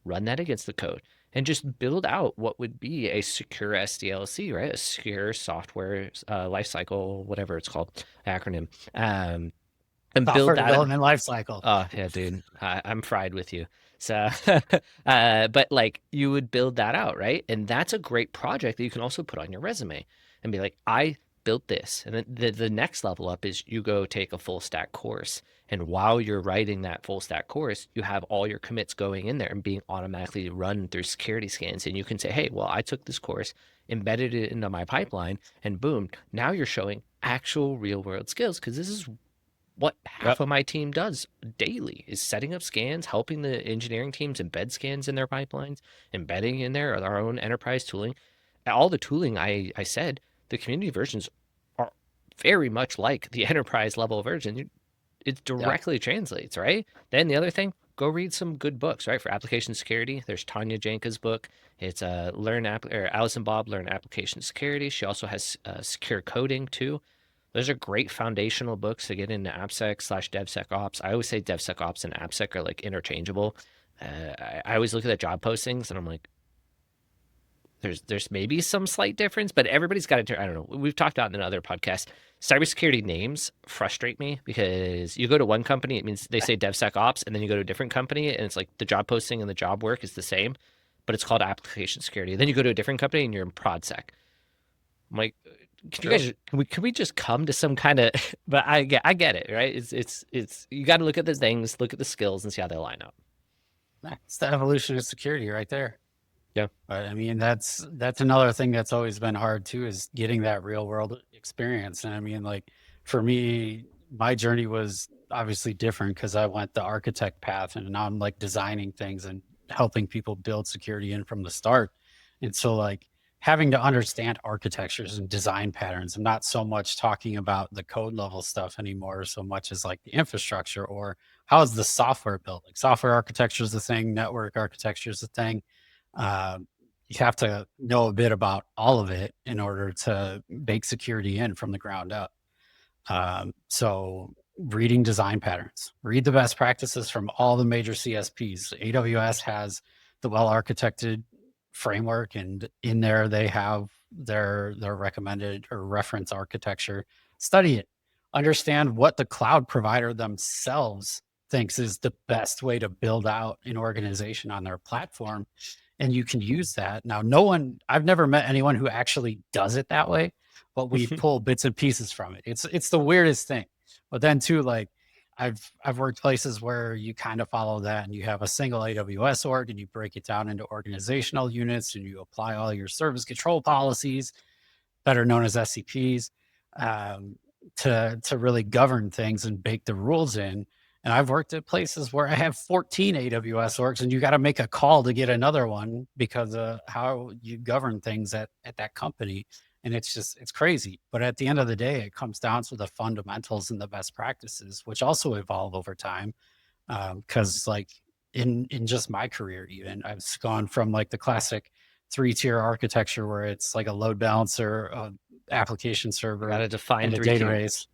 [SPEAKER 2] Run that against the code and just build out what would be a secure SDLC, right? A secure software lifecycle, whatever it's called, acronym. And build
[SPEAKER 1] software
[SPEAKER 2] that.
[SPEAKER 1] development lifecycle.
[SPEAKER 2] Oh yeah, dude, I'm fried with you. So, but like you would build that out, right? And that's a great project that you can also put on your resume and be like, I built this. And then the next level up is you go take a full stack course. And while you're writing that full stack course, you have all your commits going in there and being automatically run through security scans. And you can say, hey, well, I took this course, embedded it into my pipeline, and boom, now you're showing actual real world skills because this is what half
[SPEAKER 1] Yep.
[SPEAKER 2] of my team does daily is setting up scans, helping the engineering teams embed scans in their pipelines, embedding in there our own enterprise tooling. All the tooling I said, the community versions are very much like the enterprise level version. It
[SPEAKER 1] Yep.
[SPEAKER 2] directly translates, right? Then the other thing, go read some good books, right? For application security, there's Tanya Janka's book. It's Allison Bob Learn Application Security. She also has secure coding too. Those are great foundational books to get into AppSec/DevSecOps. I always say DevSecOps and AppSec are like interchangeable. I always look at the job postings and I'm like, there's maybe some slight difference, but everybody's got to. I don't know. We've talked about in other podcasts. Cybersecurity names frustrate me because you go to one company, it means they say DevSecOps, and then you go to a different company, and it's like the job posting and the job work is the same, but it's called application security. Then you go to a different company and you're in ProdSec. I'm like, can you
[SPEAKER 1] True.
[SPEAKER 2] guys can we just come to some kind of but I get it, right? It's you got to look at the things, look at the skills and see how they line up.
[SPEAKER 1] It's the evolution of security right there.
[SPEAKER 2] Yeah.
[SPEAKER 1] But I mean, that's another thing that's always been hard too, is getting that real world experience. And I mean, like for me, my journey was obviously different because I went the architect path, and now I'm like designing things and helping people build security in from the start. And so like having to understand architectures and design patterns, I'm not so much talking about the code level stuff anymore, so much as like the infrastructure, or how is the software built? Like software architecture is the thing, network architecture is the thing. You have to know a bit about all of it in order to bake security in from the ground up. So reading design patterns, read the best practices from all the major CSPs. AWS has the well-architected framework, and in there they have their recommended or reference architecture. Study it, understand what the cloud provider themselves thinks is the best way to build out an organization on their platform. And you can use that. Now, I've never met anyone who actually does it that way, but we pull bits and pieces from it. It's the weirdest thing. But then too, like I've worked places where you kind of follow that and you have a single AWS org and you break it down into organizational units and you apply all your service control policies, better known as SCPs, um, to really govern things and bake the rules in. And I've worked at places where I have 14 AWS orgs, and you got to make a call to get another one because of how you govern things at that company. And it's crazy. But at the end of the day, it comes down to the fundamentals and the best practices, which also evolve over time. Because like in just my career, even I've gone from like the classic 3-tier architecture where it's like a load balancer, application server,
[SPEAKER 2] Got to define
[SPEAKER 1] and a
[SPEAKER 2] 3 tiers.
[SPEAKER 1] database.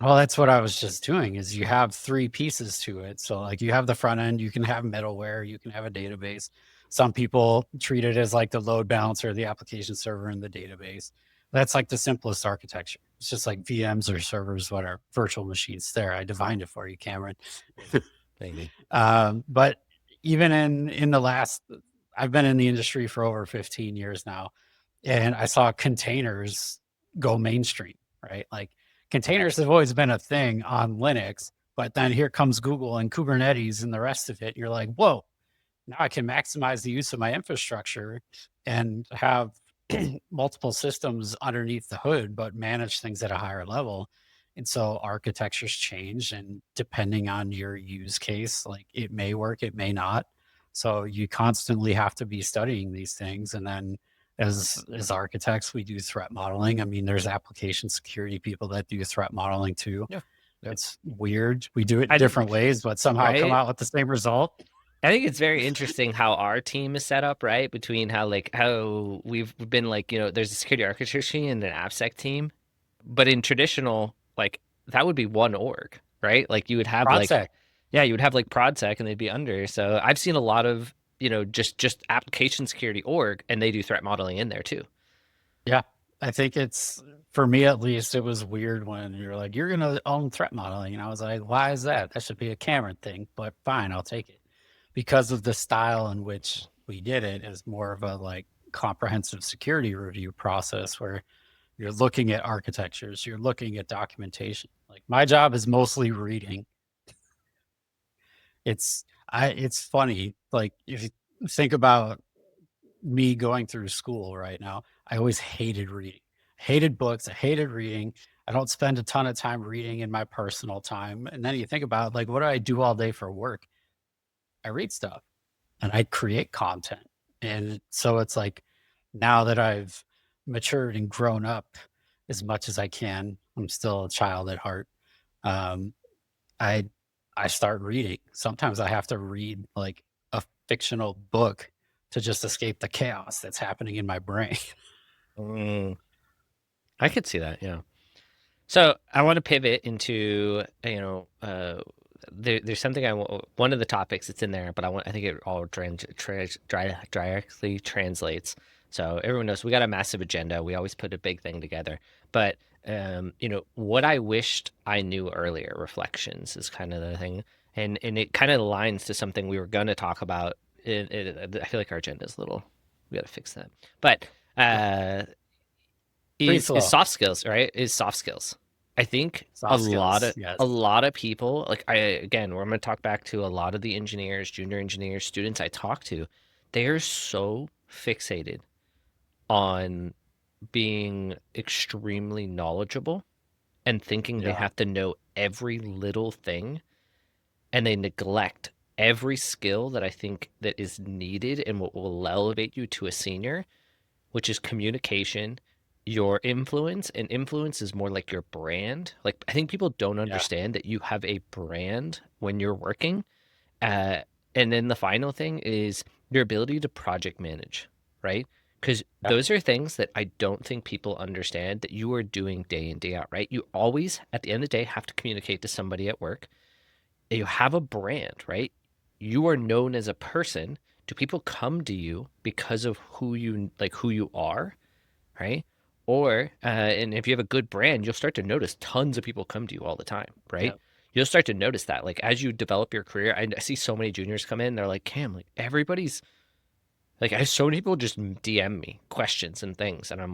[SPEAKER 1] Well, that's what I was just doing is you have 3 pieces to it. So like you have the front end, you can have middleware, you can have a database. Some people treat it as like the load balancer, the application server, and the database. That's like the simplest architecture. It's just like VMs or servers, what are virtual machines there. I defined it for you, Cameron.
[SPEAKER 2] Maybe.
[SPEAKER 1] But even in the last, I've been in the industry for over 15 years now, and I saw containers go mainstream, right? Like containers have always been a thing on Linux, but then here comes Google and Kubernetes and the rest of it. You're like, whoa, now I can maximize the use of my infrastructure and have multiple systems underneath the hood, but manage things at a higher level. And so architectures change, and depending on your use case, like it may work, it may not. So you constantly have to be studying these things. And then as architects, we do threat modeling. I mean, there's application security people that do threat modeling too.
[SPEAKER 2] Yeah. Yep.
[SPEAKER 1] It's weird. We do it in different ways, but somehow come
[SPEAKER 2] Right?
[SPEAKER 1] out with the same result.
[SPEAKER 2] I think it's very interesting how our team is set up, right? Between how we've been like, there's a security architecture and an AppSec team, but in traditional, like that would be one org, right? Like you would have
[SPEAKER 1] ProdSec.
[SPEAKER 2] you would have like ProdSec and they'd be under. So I've seen a lot of, just application security org, and they do threat modeling in there too.
[SPEAKER 1] Yeah. I think it's, for me at least, it was weird when you're like, you're going to own threat modeling. And I was like, why is that? That should be a Cameron thing, but fine, I'll take it. Because of the style in which we did it is more of a like comprehensive security review process where you're looking at architectures, you're looking at documentation. Like my job is mostly reading. It's funny. Like if you think about me going through school right now, I always hated reading. Hated books, I hated reading. I don't spend a ton of time reading in my personal time. And then you think about like, what do I do all day for work? I read stuff and I create content. And so it's like now that I've matured and grown up as much as I can, I'm still a child at heart. Um, I I start reading. Sometimes I have to read like a fictional book to just escape the chaos that's happening in my brain.
[SPEAKER 2] Mm, I could see that, yeah. So I want to pivot into, there's something one of the topics that's in there, but I think it all directly translates. So everyone knows we got a massive agenda. We always put a big thing together, but what I wished I knew earlier, reflections is kind of the thing, and it kind of aligns to something we were going to talk about. I feel like our agenda is a little. We got to fix that, but is soft skills, right? Is soft skills. I think a lot of people, like we're going to talk back to a lot of the engineers, junior engineers, students I talk to, they're so fixated on being extremely knowledgeable and thinking they have to know every little thing, and they neglect every skill that I think that is needed and what will elevate you to a senior, which is communication, your influence. And influence is more like your brand. Like I think people don't understand that you have a brand when you're working. And then the final thing is your ability to project manage, right? Because those are things that I don't think people understand that you are doing day in, day out, right? You always, at the end of the day, have to communicate to somebody at work. You have a brand, right? You are known as a person. Do people come to you because of who you are, right? Or, and if you have a good brand, you'll start to notice tons of people come to you all the time, right?
[SPEAKER 1] Yeah.
[SPEAKER 2] You'll start to notice that, like, as you develop your career. I see so many juniors come in, they're like, Cam, like, everybody's like, I have so many people just DM me questions and things, and
[SPEAKER 1] Yeah.
[SPEAKER 2] I'm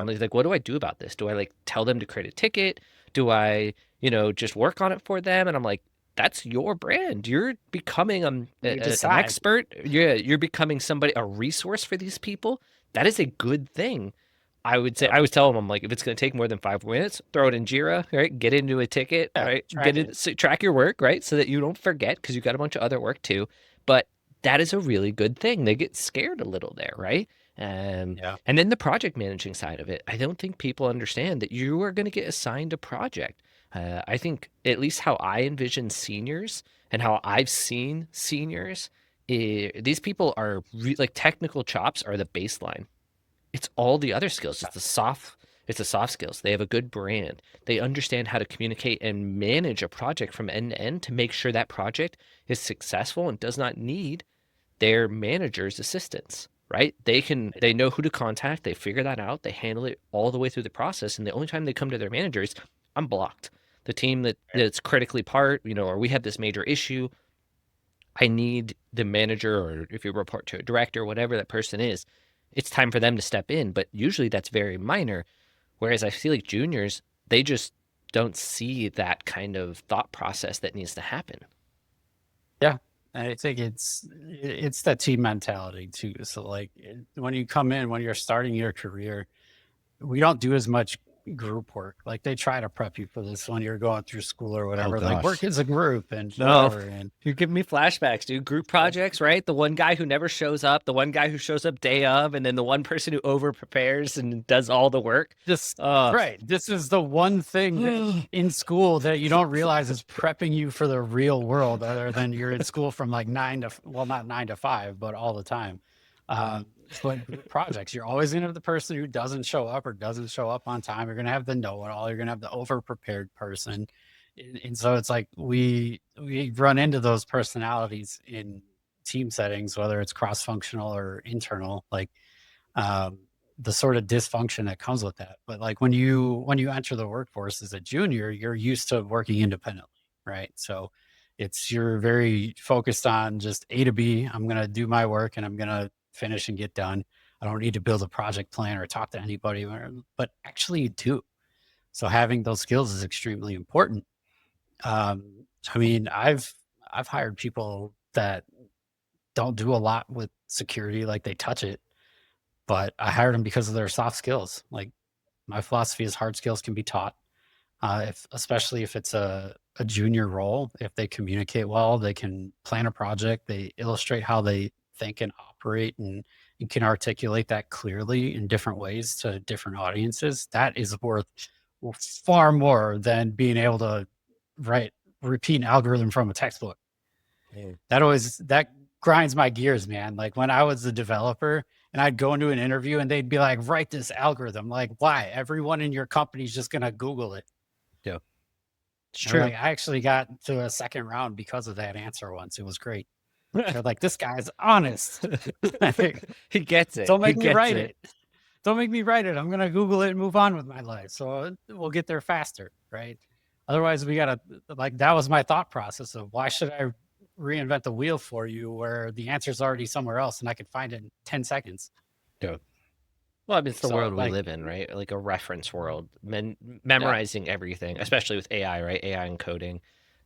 [SPEAKER 2] like, what do I do about this? Do I like tell them to create a ticket? Do I, just work on it for them? And I'm like, that's your brand. You're becoming
[SPEAKER 1] You
[SPEAKER 2] an
[SPEAKER 1] decide.
[SPEAKER 2] expert. You're becoming somebody, a resource for these people. That is a good thing. I would say,
[SPEAKER 1] Yep.
[SPEAKER 2] I was telling them, I'm like, if it's going to take more than 5 minutes, throw it in Jira, right? Get into a ticket,
[SPEAKER 1] Yeah.
[SPEAKER 2] right?
[SPEAKER 1] Track it.
[SPEAKER 2] Track your work, right? So that you don't forget, because you got a bunch of other work too. But that is a really good thing. They get scared a little there, right?
[SPEAKER 1] Yeah.
[SPEAKER 2] And then the project managing side of it, I don't think people understand that you are going to get assigned a project. I think, at least how I envision seniors and how I've seen seniors, these people are like, technical chops are the baseline. It's all the other skills. It's the soft skills. They have a good brand. They understand how to communicate and manage a project from end to end to make sure that project is successful and does not need their manager's assistance, right? They know who to contact. They figure that out. They handle it all the way through the process. And the only time they come to their managers, I'm blocked. The team that's critically part, or we have this major issue. I need the manager, or if you report to a director, whatever that person is, it's time for them to step in. But usually that's very minor. Whereas I feel like juniors, they just don't see that kind of thought process that needs to happen.
[SPEAKER 1] Yeah. I think it's that team mentality too. So like when you come in, when you're starting your career, we don't do as much group work. Like they try to prep you for this when you're going through school or
[SPEAKER 3] Oh
[SPEAKER 1] whatever. Like work
[SPEAKER 3] gosh.
[SPEAKER 1] as a group and
[SPEAKER 2] No,
[SPEAKER 1] whatever. And
[SPEAKER 2] you're giving me flashbacks, dude. Group projects, right? The one guy who never shows up, the one guy who shows up day of, and then the one person who over prepares and does all the work.
[SPEAKER 1] just
[SPEAKER 2] Uh,
[SPEAKER 1] right. This is the one thing in school that you don't realize is prepping you for the real world, other than you're in school from like not 9 to 5, but all the time. But group projects, you're always going to have the person who doesn't show up or doesn't show up on time. You're going to have the know-it-all. You're going to have the over-prepared person, and so it's like we run into those personalities in team settings, whether it's cross-functional or internal. Like um, the sort of dysfunction that comes with that. But like when you enter the workforce as a junior, you're used to working independently, right? So you're very focused on just A to B. I'm gonna do my work and I'm gonna finish and get done. I don't need to build a project plan or talk to anybody, but actually you do. So having those skills is extremely important. I mean, I've hired people that don't do a lot with security, like they touch it, but I hired them because of their soft skills. Like my philosophy is hard skills can be taught. Especially if it's a junior role, if they communicate well, they can plan a project, they illustrate how they think and operate, and you can articulate that clearly in different ways to different audiences. That is worth far more than being able to write repeat an algorithm from a textbook. That grinds my gears, man. Like when I was a developer and I'd go into an interview and they'd be like, write this algorithm. Like, why? Everyone in your company's just gonna Google it.
[SPEAKER 3] Yeah.
[SPEAKER 2] it's
[SPEAKER 1] And
[SPEAKER 2] true.
[SPEAKER 1] like I actually got to a second round because of that answer once. It was great. They're like, this guy's honest.
[SPEAKER 2] He gets it.
[SPEAKER 1] Don't
[SPEAKER 2] He
[SPEAKER 1] make me
[SPEAKER 2] gets
[SPEAKER 1] write
[SPEAKER 2] it.
[SPEAKER 1] it. Don't make me write it. I'm gonna Google it and move on with my life. So we'll get there faster, right? Otherwise, we gotta like that was my thought process of why should I reinvent the wheel for you where the answer's already somewhere else and I could find it in 10 seconds.
[SPEAKER 3] Yeah.
[SPEAKER 2] Well, I mean, it's the
[SPEAKER 1] So
[SPEAKER 2] world we
[SPEAKER 1] like
[SPEAKER 2] live in, right? Like a reference world,
[SPEAKER 1] yeah,
[SPEAKER 2] memorizing everything, especially with AI, right? AI and coding,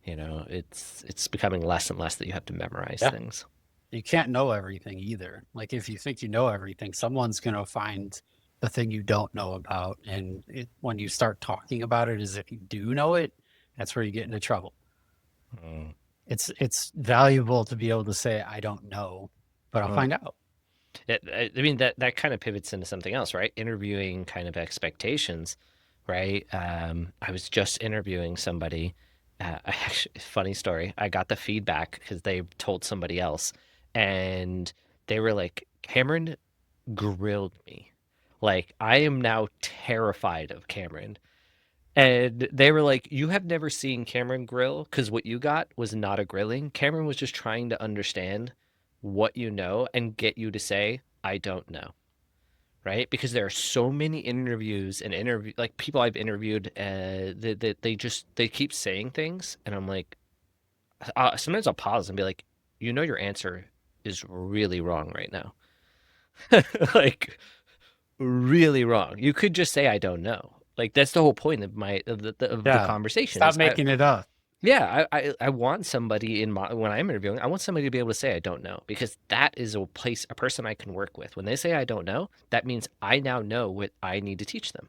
[SPEAKER 2] it's becoming less and less that you have to memorize
[SPEAKER 1] yeah.
[SPEAKER 2] things.
[SPEAKER 1] You can't know everything either. Like if you think you know everything, someone's gonna find the thing you don't know about. And when you start talking about it as if you do know it, that's where you get into trouble.
[SPEAKER 2] Mm.
[SPEAKER 1] It's valuable to be able to say I don't know, but I'll
[SPEAKER 2] Mm.
[SPEAKER 1] find out.
[SPEAKER 2] I mean, that kind of pivots into something else, right? Interviewing kind of expectations, right? I was just interviewing somebody. Funny story. I got the feedback because they told somebody else, and they were like, Cameron grilled me. Like, I am now terrified of Cameron. And they were like, you have never seen Cameron grill, because what you got was not a grilling. Cameron was just trying to understand what you know and get you to say, I don't know. right? Because there are so many interviews and like people I've interviewed that they keep saying things, and I'm like, sometimes I'll pause and be like, you know, your answer is really wrong right now. Like really wrong. You could just say I don't know. Like that's the whole point of the
[SPEAKER 1] Yeah.
[SPEAKER 2] conversation
[SPEAKER 1] Stop
[SPEAKER 2] is
[SPEAKER 1] making it up.
[SPEAKER 2] yeah, I want somebody in my when I'm interviewing, I want somebody to be able to say I don't know, because that is a person I can work with. When they say I don't know, that means I now know what I need to teach them,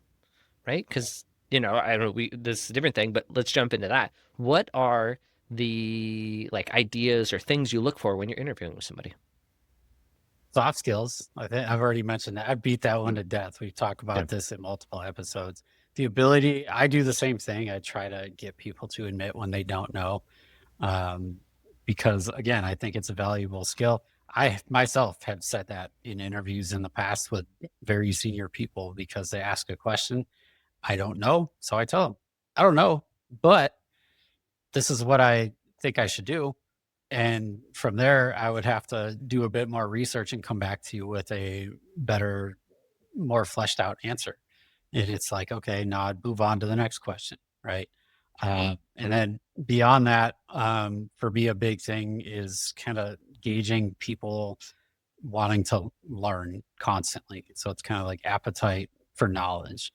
[SPEAKER 2] right? Because I don't know, this is a different thing, but let's jump into that. What are the like ideas or things you look for when you're interviewing with somebody?
[SPEAKER 1] Soft skills. I think I've already mentioned that. I beat that one to death. We've talked
[SPEAKER 2] Yeah.
[SPEAKER 1] about this in multiple episodes. The ability, I do the same thing. I try to get people to admit when they don't know. Um, because again, I think it's a valuable skill. I myself have said that in interviews in the past with very senior people because they ask a question, I don't know. So I tell them, I don't know, but this is what I think I should do. And from there, I would have to do a bit more research and come back to you with a better, more fleshed out answer. And it's like, okay, now I'd move on to the next question. Right. And then beyond that, for me, a big thing is kind of gauging people wanting to learn constantly. So it's kind of like appetite for knowledge.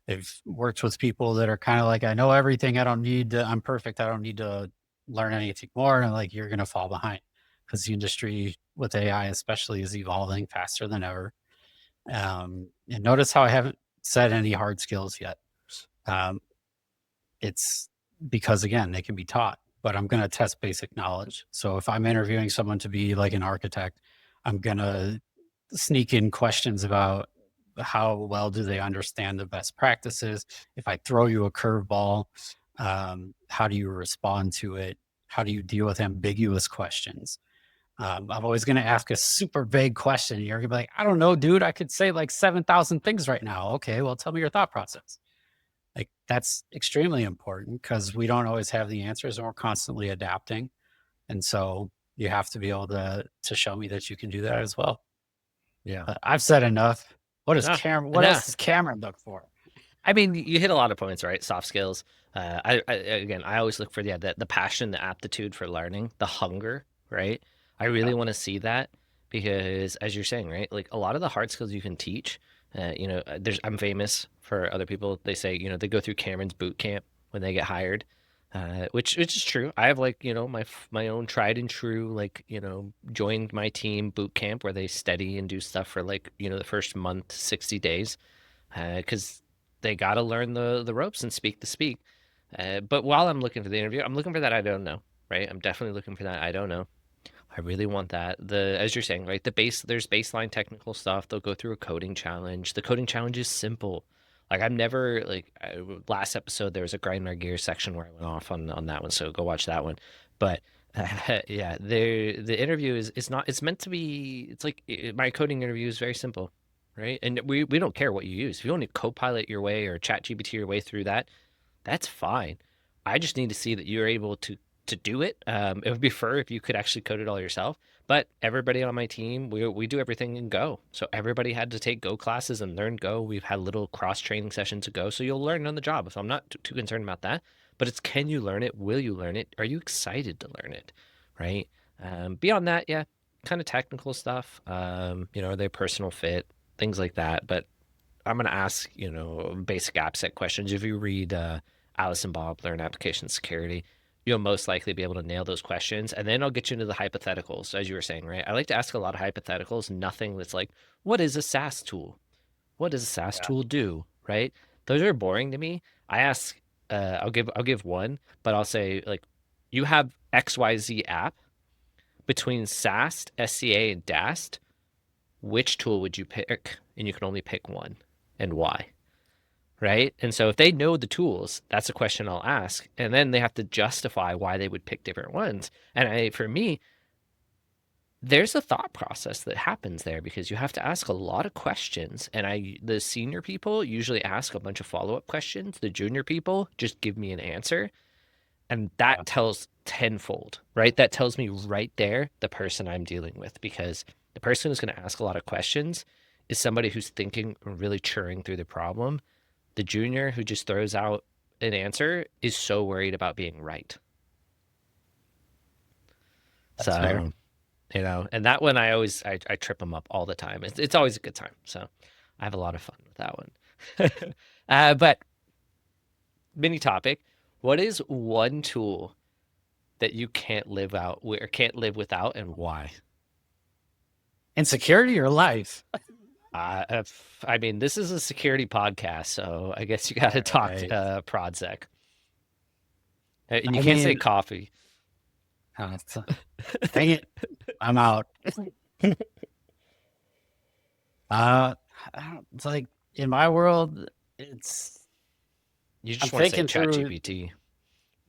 [SPEAKER 1] I've worked with people that are kind of like, I know everything. I'm perfect. I don't need to learn anything more. And I'm like, you're going to fall behind because the industry with AI, especially, is evolving faster than ever. And notice how I haven't said any hard skills yet. Um, it's because, again, they can be taught, but I'm going to test basic knowledge. So if I'm interviewing someone to be like an architect, I'm going to sneak in questions about how well do they understand the best practices. If I throw you a curveball, how do you respond to it? How do you deal with ambiguous questions? I'm always going to ask a super vague question. You're going to be like, I don't know, dude. I could say like 7,000 things right now. Okay, well, tell me your thought process. Like that's extremely important because we don't always have the answers and we're constantly adapting. And so you have to be able to show me that you can do that as well.
[SPEAKER 2] Yeah.
[SPEAKER 1] I've said enough.
[SPEAKER 2] No,
[SPEAKER 1] What
[SPEAKER 2] no.
[SPEAKER 1] else does Cameron look for?
[SPEAKER 2] I mean, you hit a lot of points, right? Soft skills. Again, I always look for the passion, the aptitude for learning, the hunger, right? I really want to see that because, as you're saying, right, like a lot of the hard skills you can teach. I'm famous for other people. They say, they go through Cameron's boot camp when they get hired, which is true. I have like, my own tried and true, like, joined my team boot camp where they study and do stuff for like, the first month, 60 days, because they got to learn the ropes and speak the speak. But while I'm looking for the interview, I'm looking for that I don't know, right? I'm definitely looking for that I don't know. I really want that. As you're saying, right? There's baseline technical stuff. They'll go through a coding challenge. The coding challenge is simple. Like I'm never like last episode there was a grind our gears section where I went off on that one, so go watch that one. But yeah, the interview is not. It's meant to be. It's like my coding interview is very simple, right? And we don't care what you use. If you want to Copilot your way or Chat GPT your way through that, that's fine. I just need to see that you're able to do it. It would be fur if you could actually code it all yourself. But everybody on my team, we do everything in Go. So everybody had to take Go classes and learn Go. We've had little cross training sessions to Go, so you'll learn on the job. So I'm not too concerned about that. But it's, can you learn it? Will you learn it? Are you excited to learn it? Right. Beyond that, yeah, kind of technical stuff. Are they personal fit? Things like that. But I'm going to ask, basic AppSec questions. If you read Alice and Bob Learn Application Security, you'll most likely be able to nail those questions. And then I'll get you into the hypotheticals, as you were saying, right? I like to ask a lot of hypotheticals, nothing that's like, what is a SaaS tool? What does a SaaS
[SPEAKER 1] Yeah.
[SPEAKER 2] tool do? Right? Those are boring to me. I ask, I'll give one, but I'll say like, you have XYZ app between SAST, SCA, and DAST. Which tool would you pick? And you can only pick one, and why? Right? And so if they know the tools, that's a question I'll ask. And then they have to justify why they would pick different ones. And for me, there's a thought process that happens there because you have to ask a lot of questions. And the senior people usually ask a bunch of follow-up questions. The junior people just give me an answer. And
[SPEAKER 1] Yeah.
[SPEAKER 2] that tells tenfold, right? That tells me right there the person I'm dealing with, because the person who's going to ask a lot of questions is somebody who's thinking and really churning through the problem. The junior who just throws out an answer is so worried about being right.
[SPEAKER 1] That's fair.
[SPEAKER 2] So, and that one I trip them up all the time. It's always a good time. So I have a lot of fun with that one. But mini topic, what is one tool that you can't live out or can't live without, and why?
[SPEAKER 1] Insecurity or life?
[SPEAKER 2] I mean, this is a security podcast, so I guess you got to
[SPEAKER 1] All
[SPEAKER 2] talk
[SPEAKER 1] right.
[SPEAKER 2] ProdSec. And you
[SPEAKER 1] I
[SPEAKER 2] can't say
[SPEAKER 1] mean,
[SPEAKER 2] coffee.
[SPEAKER 1] it's- dang it, I'm out. Uh, it's like in my world, it's
[SPEAKER 2] You
[SPEAKER 1] I'm
[SPEAKER 2] just want to say
[SPEAKER 1] thinking through.
[SPEAKER 2] ChatGPT.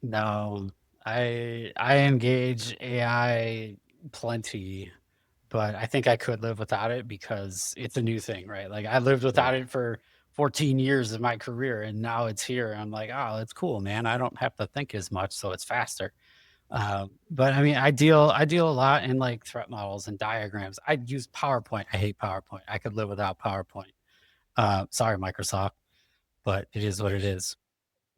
[SPEAKER 1] No, I engage AI plenty, but I think I could live without it because it's a new thing, right? Like I lived
[SPEAKER 2] Right.
[SPEAKER 1] without it for 14 years of my career, and now it's here. I'm like, oh, it's cool, man. I don't have to think as much, so it's faster. But I mean, I deal a lot in like threat models and diagrams. I use PowerPoint. I hate PowerPoint. I could live without PowerPoint. Sorry, Microsoft, but it is what it is.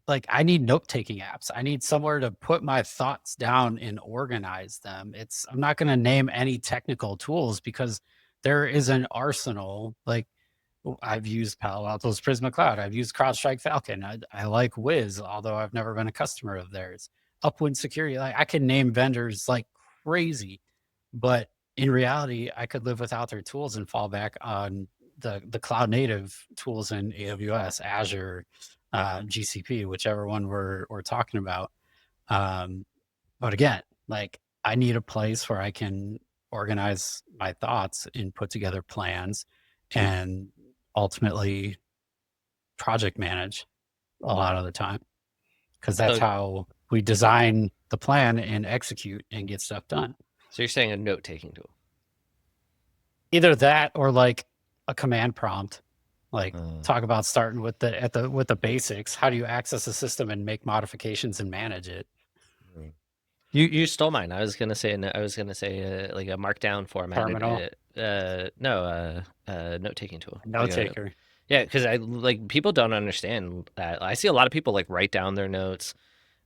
[SPEAKER 1] Like I need note-taking apps. I need somewhere to put my thoughts down and organize them. I'm not going to name any technical tools because there is an arsenal. Like I've used Palo Alto's Prisma Cloud. I've used CrowdStrike Falcon. I like Wiz, although I've never been a customer of theirs. Upwind Security. Like I can name vendors like crazy, but in reality, I could live without their tools and fall back on the cloud native tools in AWS, Azure, GCP, whichever one we're talking about. Um, but again, like I need a place where I can organize my thoughts and put together plans and ultimately project manage a lot of the time because that's
[SPEAKER 2] So,
[SPEAKER 1] how we design the plan and execute and get stuff done.
[SPEAKER 2] so you're saying a note-taking tool?
[SPEAKER 1] Either that or like a command prompt. Like
[SPEAKER 2] Uh,
[SPEAKER 1] talk about starting with the basics. How do you access a system and make modifications and manage it?
[SPEAKER 2] mm. You stole mine. I was gonna say like a markdown formatted.
[SPEAKER 1] Terminal,
[SPEAKER 2] No, note-taking tool.
[SPEAKER 1] note
[SPEAKER 2] Like a
[SPEAKER 1] taker.
[SPEAKER 2] Yeah, because I like people don't understand that. I see a lot of people like write down their notes,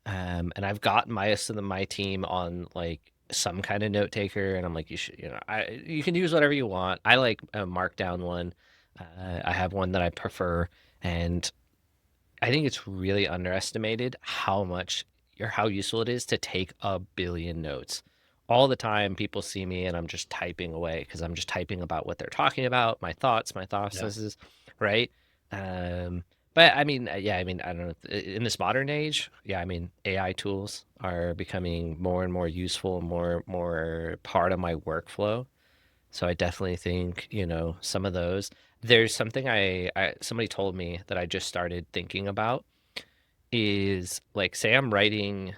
[SPEAKER 2] and I've got my team on like some kind of note taker, and I'm like, you can use whatever you want. I like a markdown one. I have one that I prefer, and I think it's really underestimated how much or how useful it is to take a billion notes. All the time, people see me and I'm just typing away because I'm just typing about what they're talking about, my thought
[SPEAKER 1] Yeah.
[SPEAKER 2] processes, right? Um, but I mean, yeah, I mean, I don't know. In this modern age, yeah, I mean, AI tools are becoming more and more useful, more part of my workflow. So I definitely think, some of those. There's something somebody told me that I just started thinking about is like, say I'm writing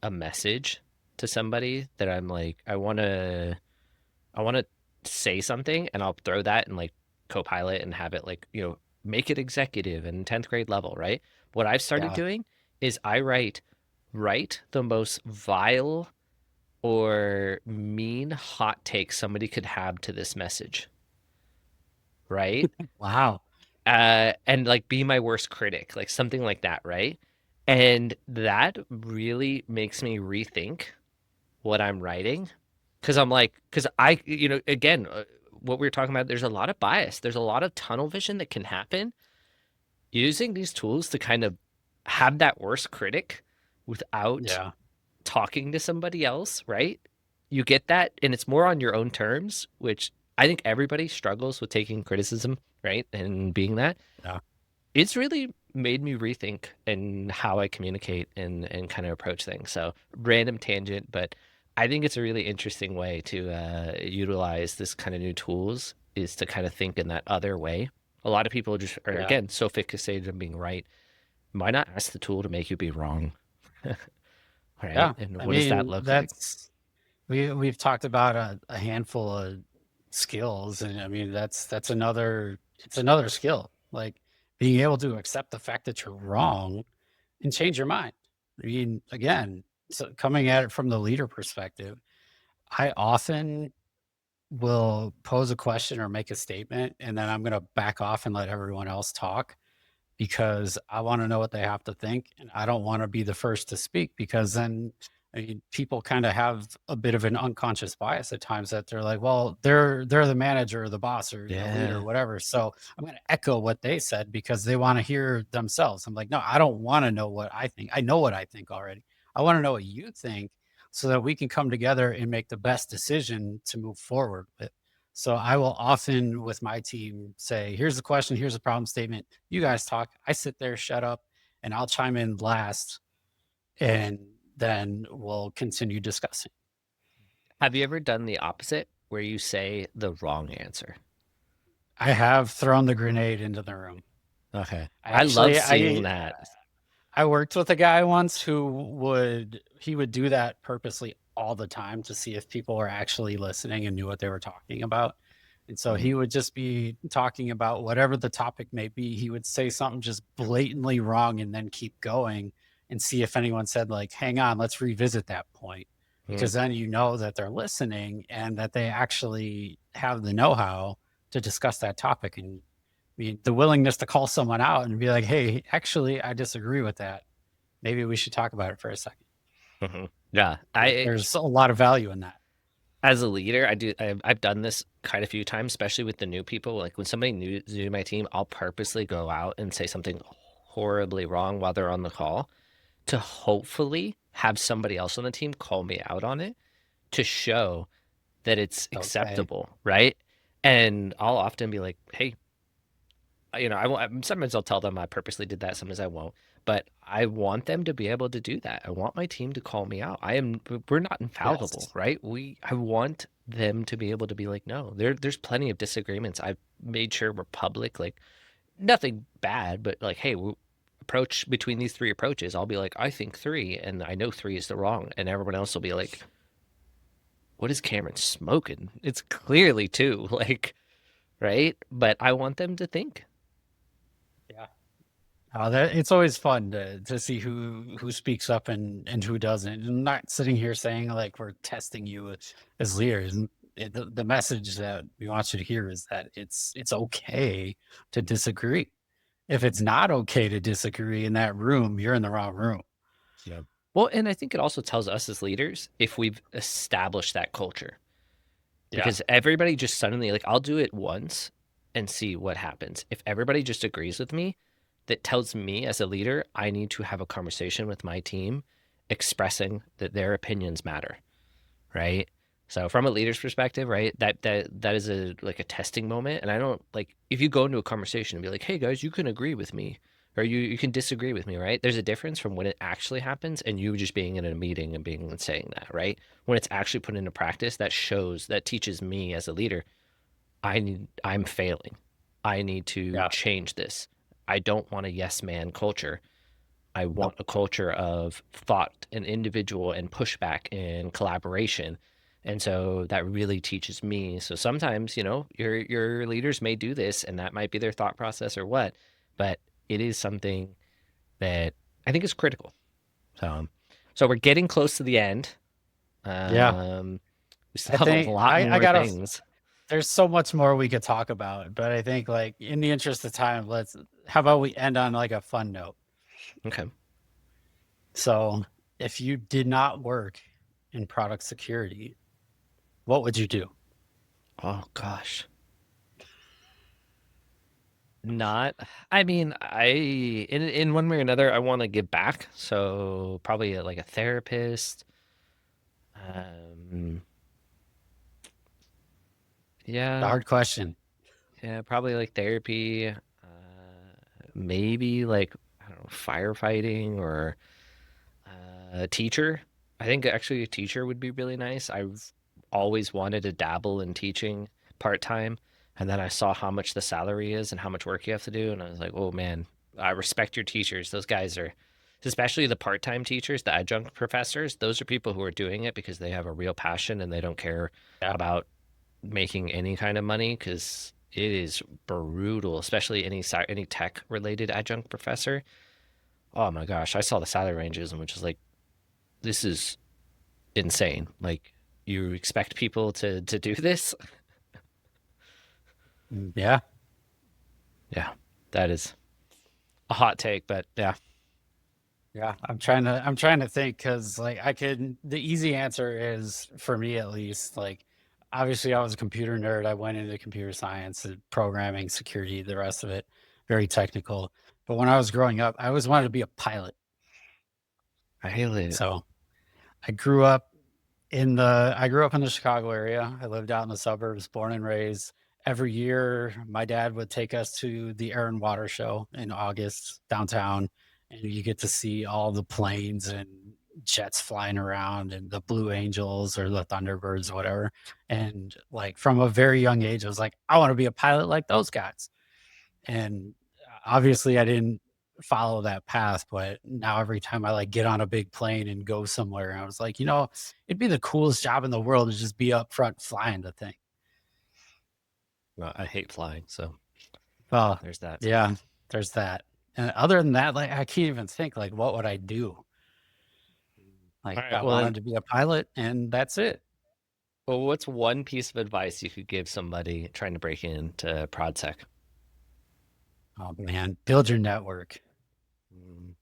[SPEAKER 2] a message to somebody that I'm like, I want to say something, and I'll throw that in like Copilot and have it like, make it executive and 10th grade level, right? What I've started
[SPEAKER 1] Yeah.
[SPEAKER 2] doing is I write the most vile or mean hot take somebody could have to this message, right?
[SPEAKER 1] Wow.
[SPEAKER 2] And like be my worst critic, like something like that, right? And that really makes me rethink what I'm writing because I'm like, because again, what we were talking about, there's a lot of bias, there's a lot of tunnel vision that can happen using these tools to kind of have that worst critic without
[SPEAKER 1] Yeah.
[SPEAKER 2] talking to somebody else, right? You get that, and it's more on your own terms, which I think everybody struggles with taking criticism, right? And being that.
[SPEAKER 1] Yeah.
[SPEAKER 2] It's really made me rethink and how I communicate and kind of approach things. So random tangent, but I think it's a really interesting way to utilize this kind of new tools is to kind of think in that other way. A lot of people just are
[SPEAKER 1] Yeah.
[SPEAKER 2] again so fixated on being right. Why not ask the tool to make you be wrong? Right?
[SPEAKER 1] Yeah.
[SPEAKER 2] And
[SPEAKER 1] I
[SPEAKER 2] what does that
[SPEAKER 1] mean,
[SPEAKER 2] look like?
[SPEAKER 1] we've talked about a handful of skills, and I mean that's another it's another skill. Like being able to accept the fact that you're wrong and change your mind. I mean, again, so coming at it from the leader perspective, I often will pose a question or make a statement, and then I'm going to back off and let everyone else talk because I want to know what they have to think. And I don't want to be the first to speak because then I mean, people kind of have a bit of an unconscious bias at times that they're like, well, they're the manager or the boss or the leader or
[SPEAKER 2] Yeah.
[SPEAKER 1] whatever. So I'm going to echo what they said because they want to hear themselves. I'm like, no, I don't want to know what I think. I know what I think already. I want to know what you think so that we can come together and make the best decision to move forward with. So I will often with my team say, here's the question, here's the problem statement. You guys talk. I sit there, shut up, and I'll chime in last and then we'll continue discussing.
[SPEAKER 2] Have you ever done the opposite where you say the wrong answer?
[SPEAKER 1] I have thrown the grenade into the room.
[SPEAKER 2] Okay.
[SPEAKER 1] I
[SPEAKER 2] I love
[SPEAKER 1] actually
[SPEAKER 2] seeing that.
[SPEAKER 1] I worked with a guy once who would do that purposely all the time to see if people were actually listening and knew what they were talking about. And so
[SPEAKER 2] Mhm.
[SPEAKER 1] he would just be talking about whatever the topic may be. He would say something just blatantly wrong and then keep going and see if anyone said like, hang on, let's revisit that point.
[SPEAKER 2] Mm.
[SPEAKER 1] Because then you know that they're listening and that they actually have the know-how to discuss that topic. And I mean, the willingness to call someone out and be like, hey, actually, I disagree with that. Maybe we should talk about it for a second.
[SPEAKER 2] Mhm. Yeah.
[SPEAKER 1] There's a lot of value in that.
[SPEAKER 2] As a leader, I've done this quite a few times, especially with the new people. Like when somebody new to my team, I'll purposely go out and say something horribly wrong while they're on the call to hopefully have somebody else on the team call me out on it to show that it's
[SPEAKER 1] Okay.
[SPEAKER 2] acceptable, right? And I'll often be like, "Hey, I won't, sometimes I'll tell them I purposely did that, sometimes I won't, but I want them to be able to do that. I want my team to call me out. We're not infallible,
[SPEAKER 1] Yes.
[SPEAKER 2] right? I want them to be able to be like, no, there's plenty of disagreements. I've made sure we're public, like nothing bad, but like, hey, approach between these three approaches. I'll be like, I think three, and I know three is the wrong, and everyone else will be like, what is Cameron smoking? It's clearly two, like, right? But I want them to think.
[SPEAKER 1] Yeah. It's always fun to see who speaks up and who doesn't. And not sitting here saying like we're testing you as leaders. And the message that we want you to hear is that it's okay to disagree. If it's not okay to disagree in that room, you're in the wrong room.
[SPEAKER 2] Yeah. Well, and I think it also tells us as leaders if we've established that culture
[SPEAKER 1] Yeah.
[SPEAKER 2] because everybody just suddenly, like, I'll do it once and see what happens. If everybody just agrees with me, that tells me as a leader, I need to have a conversation with my team expressing that their opinions matter, right? So from a leader's perspective, right, that is a like a testing moment. And I don't like if you go into a conversation and be like, hey guys, you can agree with me or you can disagree with me, right? There's a difference from when it actually happens and you just being in a meeting and being and saying that, right? When it's actually put into practice, that teaches me as a leader, I'm failing. I need to
[SPEAKER 1] Yeah.
[SPEAKER 2] change this. I don't want a yes man culture. I
[SPEAKER 1] Nope.
[SPEAKER 2] want a culture of thought and individual and pushback and collaboration. And so that really teaches me. So sometimes, your leaders may do this and that might be their thought process or what, but it is something that I think is critical. So we're getting close to the end.
[SPEAKER 1] Yeah.
[SPEAKER 2] We still
[SPEAKER 1] I
[SPEAKER 2] have a
[SPEAKER 1] think
[SPEAKER 2] lot
[SPEAKER 1] I
[SPEAKER 2] more
[SPEAKER 1] gotta
[SPEAKER 2] things.
[SPEAKER 1] there's so much more we could talk about, but I think like in the interest of time, how about we end on like a fun note?
[SPEAKER 2] Okay.
[SPEAKER 1] So if you did not work in product security, what would you do?
[SPEAKER 2] Oh gosh. Not, I mean, in one way or another, I want to give back. So probably like a therapist. Um,
[SPEAKER 1] The
[SPEAKER 2] yeah,
[SPEAKER 1] hard question.
[SPEAKER 2] yeah, probably like therapy. Maybe like I don't know, firefighting or a teacher. I think actually a teacher would be really nice. I've always wanted to dabble in teaching part time, and then I saw how much the salary is and how much work you have to do, and I was like, oh man, I respect your teachers. Those guys are, especially the part time teachers, the adjunct professors. Those are people who are doing it because they have a real passion and they don't care
[SPEAKER 1] Yeah.
[SPEAKER 2] about making any kind of money because it is brutal, especially any tech related adjunct professor. Oh my gosh, I saw the salary ranges and was just like, this is insane. Like you expect people to do this?
[SPEAKER 1] Yeah.
[SPEAKER 2] Yeah, that is a hot take, but yeah.
[SPEAKER 1] Yeah, I'm trying to think because like the easy answer is for me at least, like obviously I was a computer nerd. I went into computer science and programming, security, the rest of it, very technical. But when I was growing up, I always wanted to be a pilot.
[SPEAKER 2] I live.
[SPEAKER 1] So I grew up I grew up in the Chicago area. I lived out in the suburbs, born and raised. Every year, my dad would take us to the Air and Water Show in August downtown, and you get to see all the planes and jets flying around and the Blue Angels or the Thunderbirds, whatever. And like from a very young age, I was like, I want to be a pilot like those guys. And obviously, I didn't follow that path, but now every time I like get on a big plane and go somewhere, I was like, it'd be the coolest job in the world to just be up front flying the thing.
[SPEAKER 2] Well, I hate flying, so
[SPEAKER 1] Well,
[SPEAKER 2] there's that.
[SPEAKER 1] yeah, there's that. And other than that, like I can't even think like what would I do?
[SPEAKER 2] All
[SPEAKER 1] Like
[SPEAKER 2] right.
[SPEAKER 1] I
[SPEAKER 2] Well, then,
[SPEAKER 1] wanted to be a pilot and that's it.
[SPEAKER 2] what's one piece of advice you could give somebody trying to break into ProdSec?
[SPEAKER 1] Oh man, build your network.
[SPEAKER 2] Mm,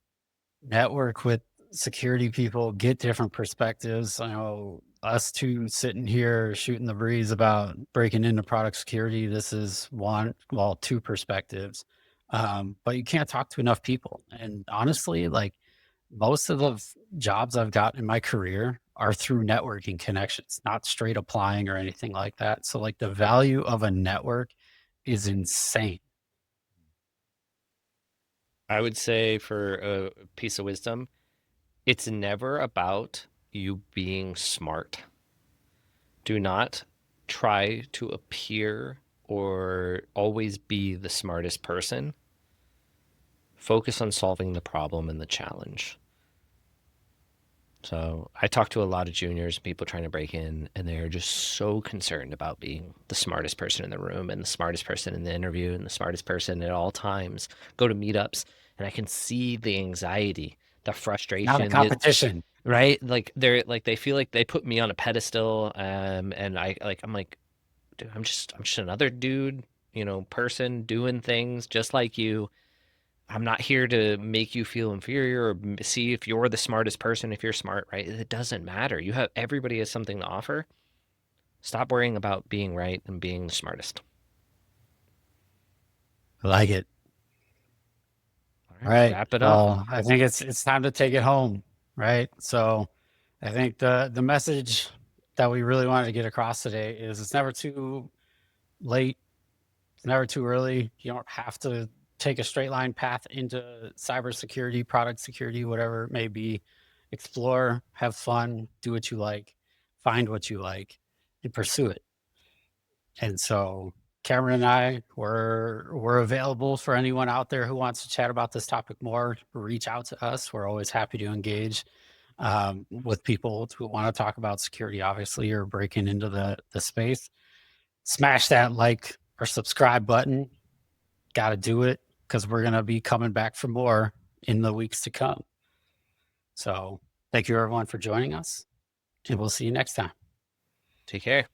[SPEAKER 1] Network with security people, get different perspectives. I know us two sitting here shooting the breeze about breaking into product security. This is two perspectives. But you can't talk to enough people. And honestly, like most of the jobs I've gotten in my career are through networking connections, not straight applying or anything like that. So like the value of a network is insane.
[SPEAKER 2] I would say for a piece of wisdom, it's never about you being smart. Do not try to appear or always be the smartest person. Focus on solving the problem and the challenge. So I talk to a lot of juniors, people trying to break in, and they're just so concerned about being the smartest person in the room and the smartest person in the interview and the smartest person at all times. Go to meetups, and I can see the anxiety, the
[SPEAKER 1] Not a
[SPEAKER 2] frustration,
[SPEAKER 1] competition.
[SPEAKER 2] right? Like they're like they feel like they put me on a pedestal, and I'm like, dude, I'm just another dude, person doing things just like you. I'm not here to make you feel inferior or see if you're the smartest person, if you're smart, right? It doesn't matter. Everybody has something to offer. Stop worrying about being right and being the smartest.
[SPEAKER 1] I like it.
[SPEAKER 2] All
[SPEAKER 1] All
[SPEAKER 2] right,
[SPEAKER 1] right.
[SPEAKER 2] wrap it up.
[SPEAKER 1] Well, I think it's time to take it home, right? So I think the message that we really wanted to get across today is it's never too late, it's never too early. You don't have to take a straight line path into cybersecurity, product security, whatever it may be. Explore, have fun, do what you like, find what you like, and pursue it. And so Cameron and I we're available for anyone out there who wants to chat about this topic more. Reach out to us. We're always happy to engage with people who want to talk about security, obviously, or breaking into the space. Smash that like or subscribe button. Got to do it because we're gonna be coming back for more in the weeks to come. So thank you everyone for joining us, and we'll see you next time.
[SPEAKER 2] Take care.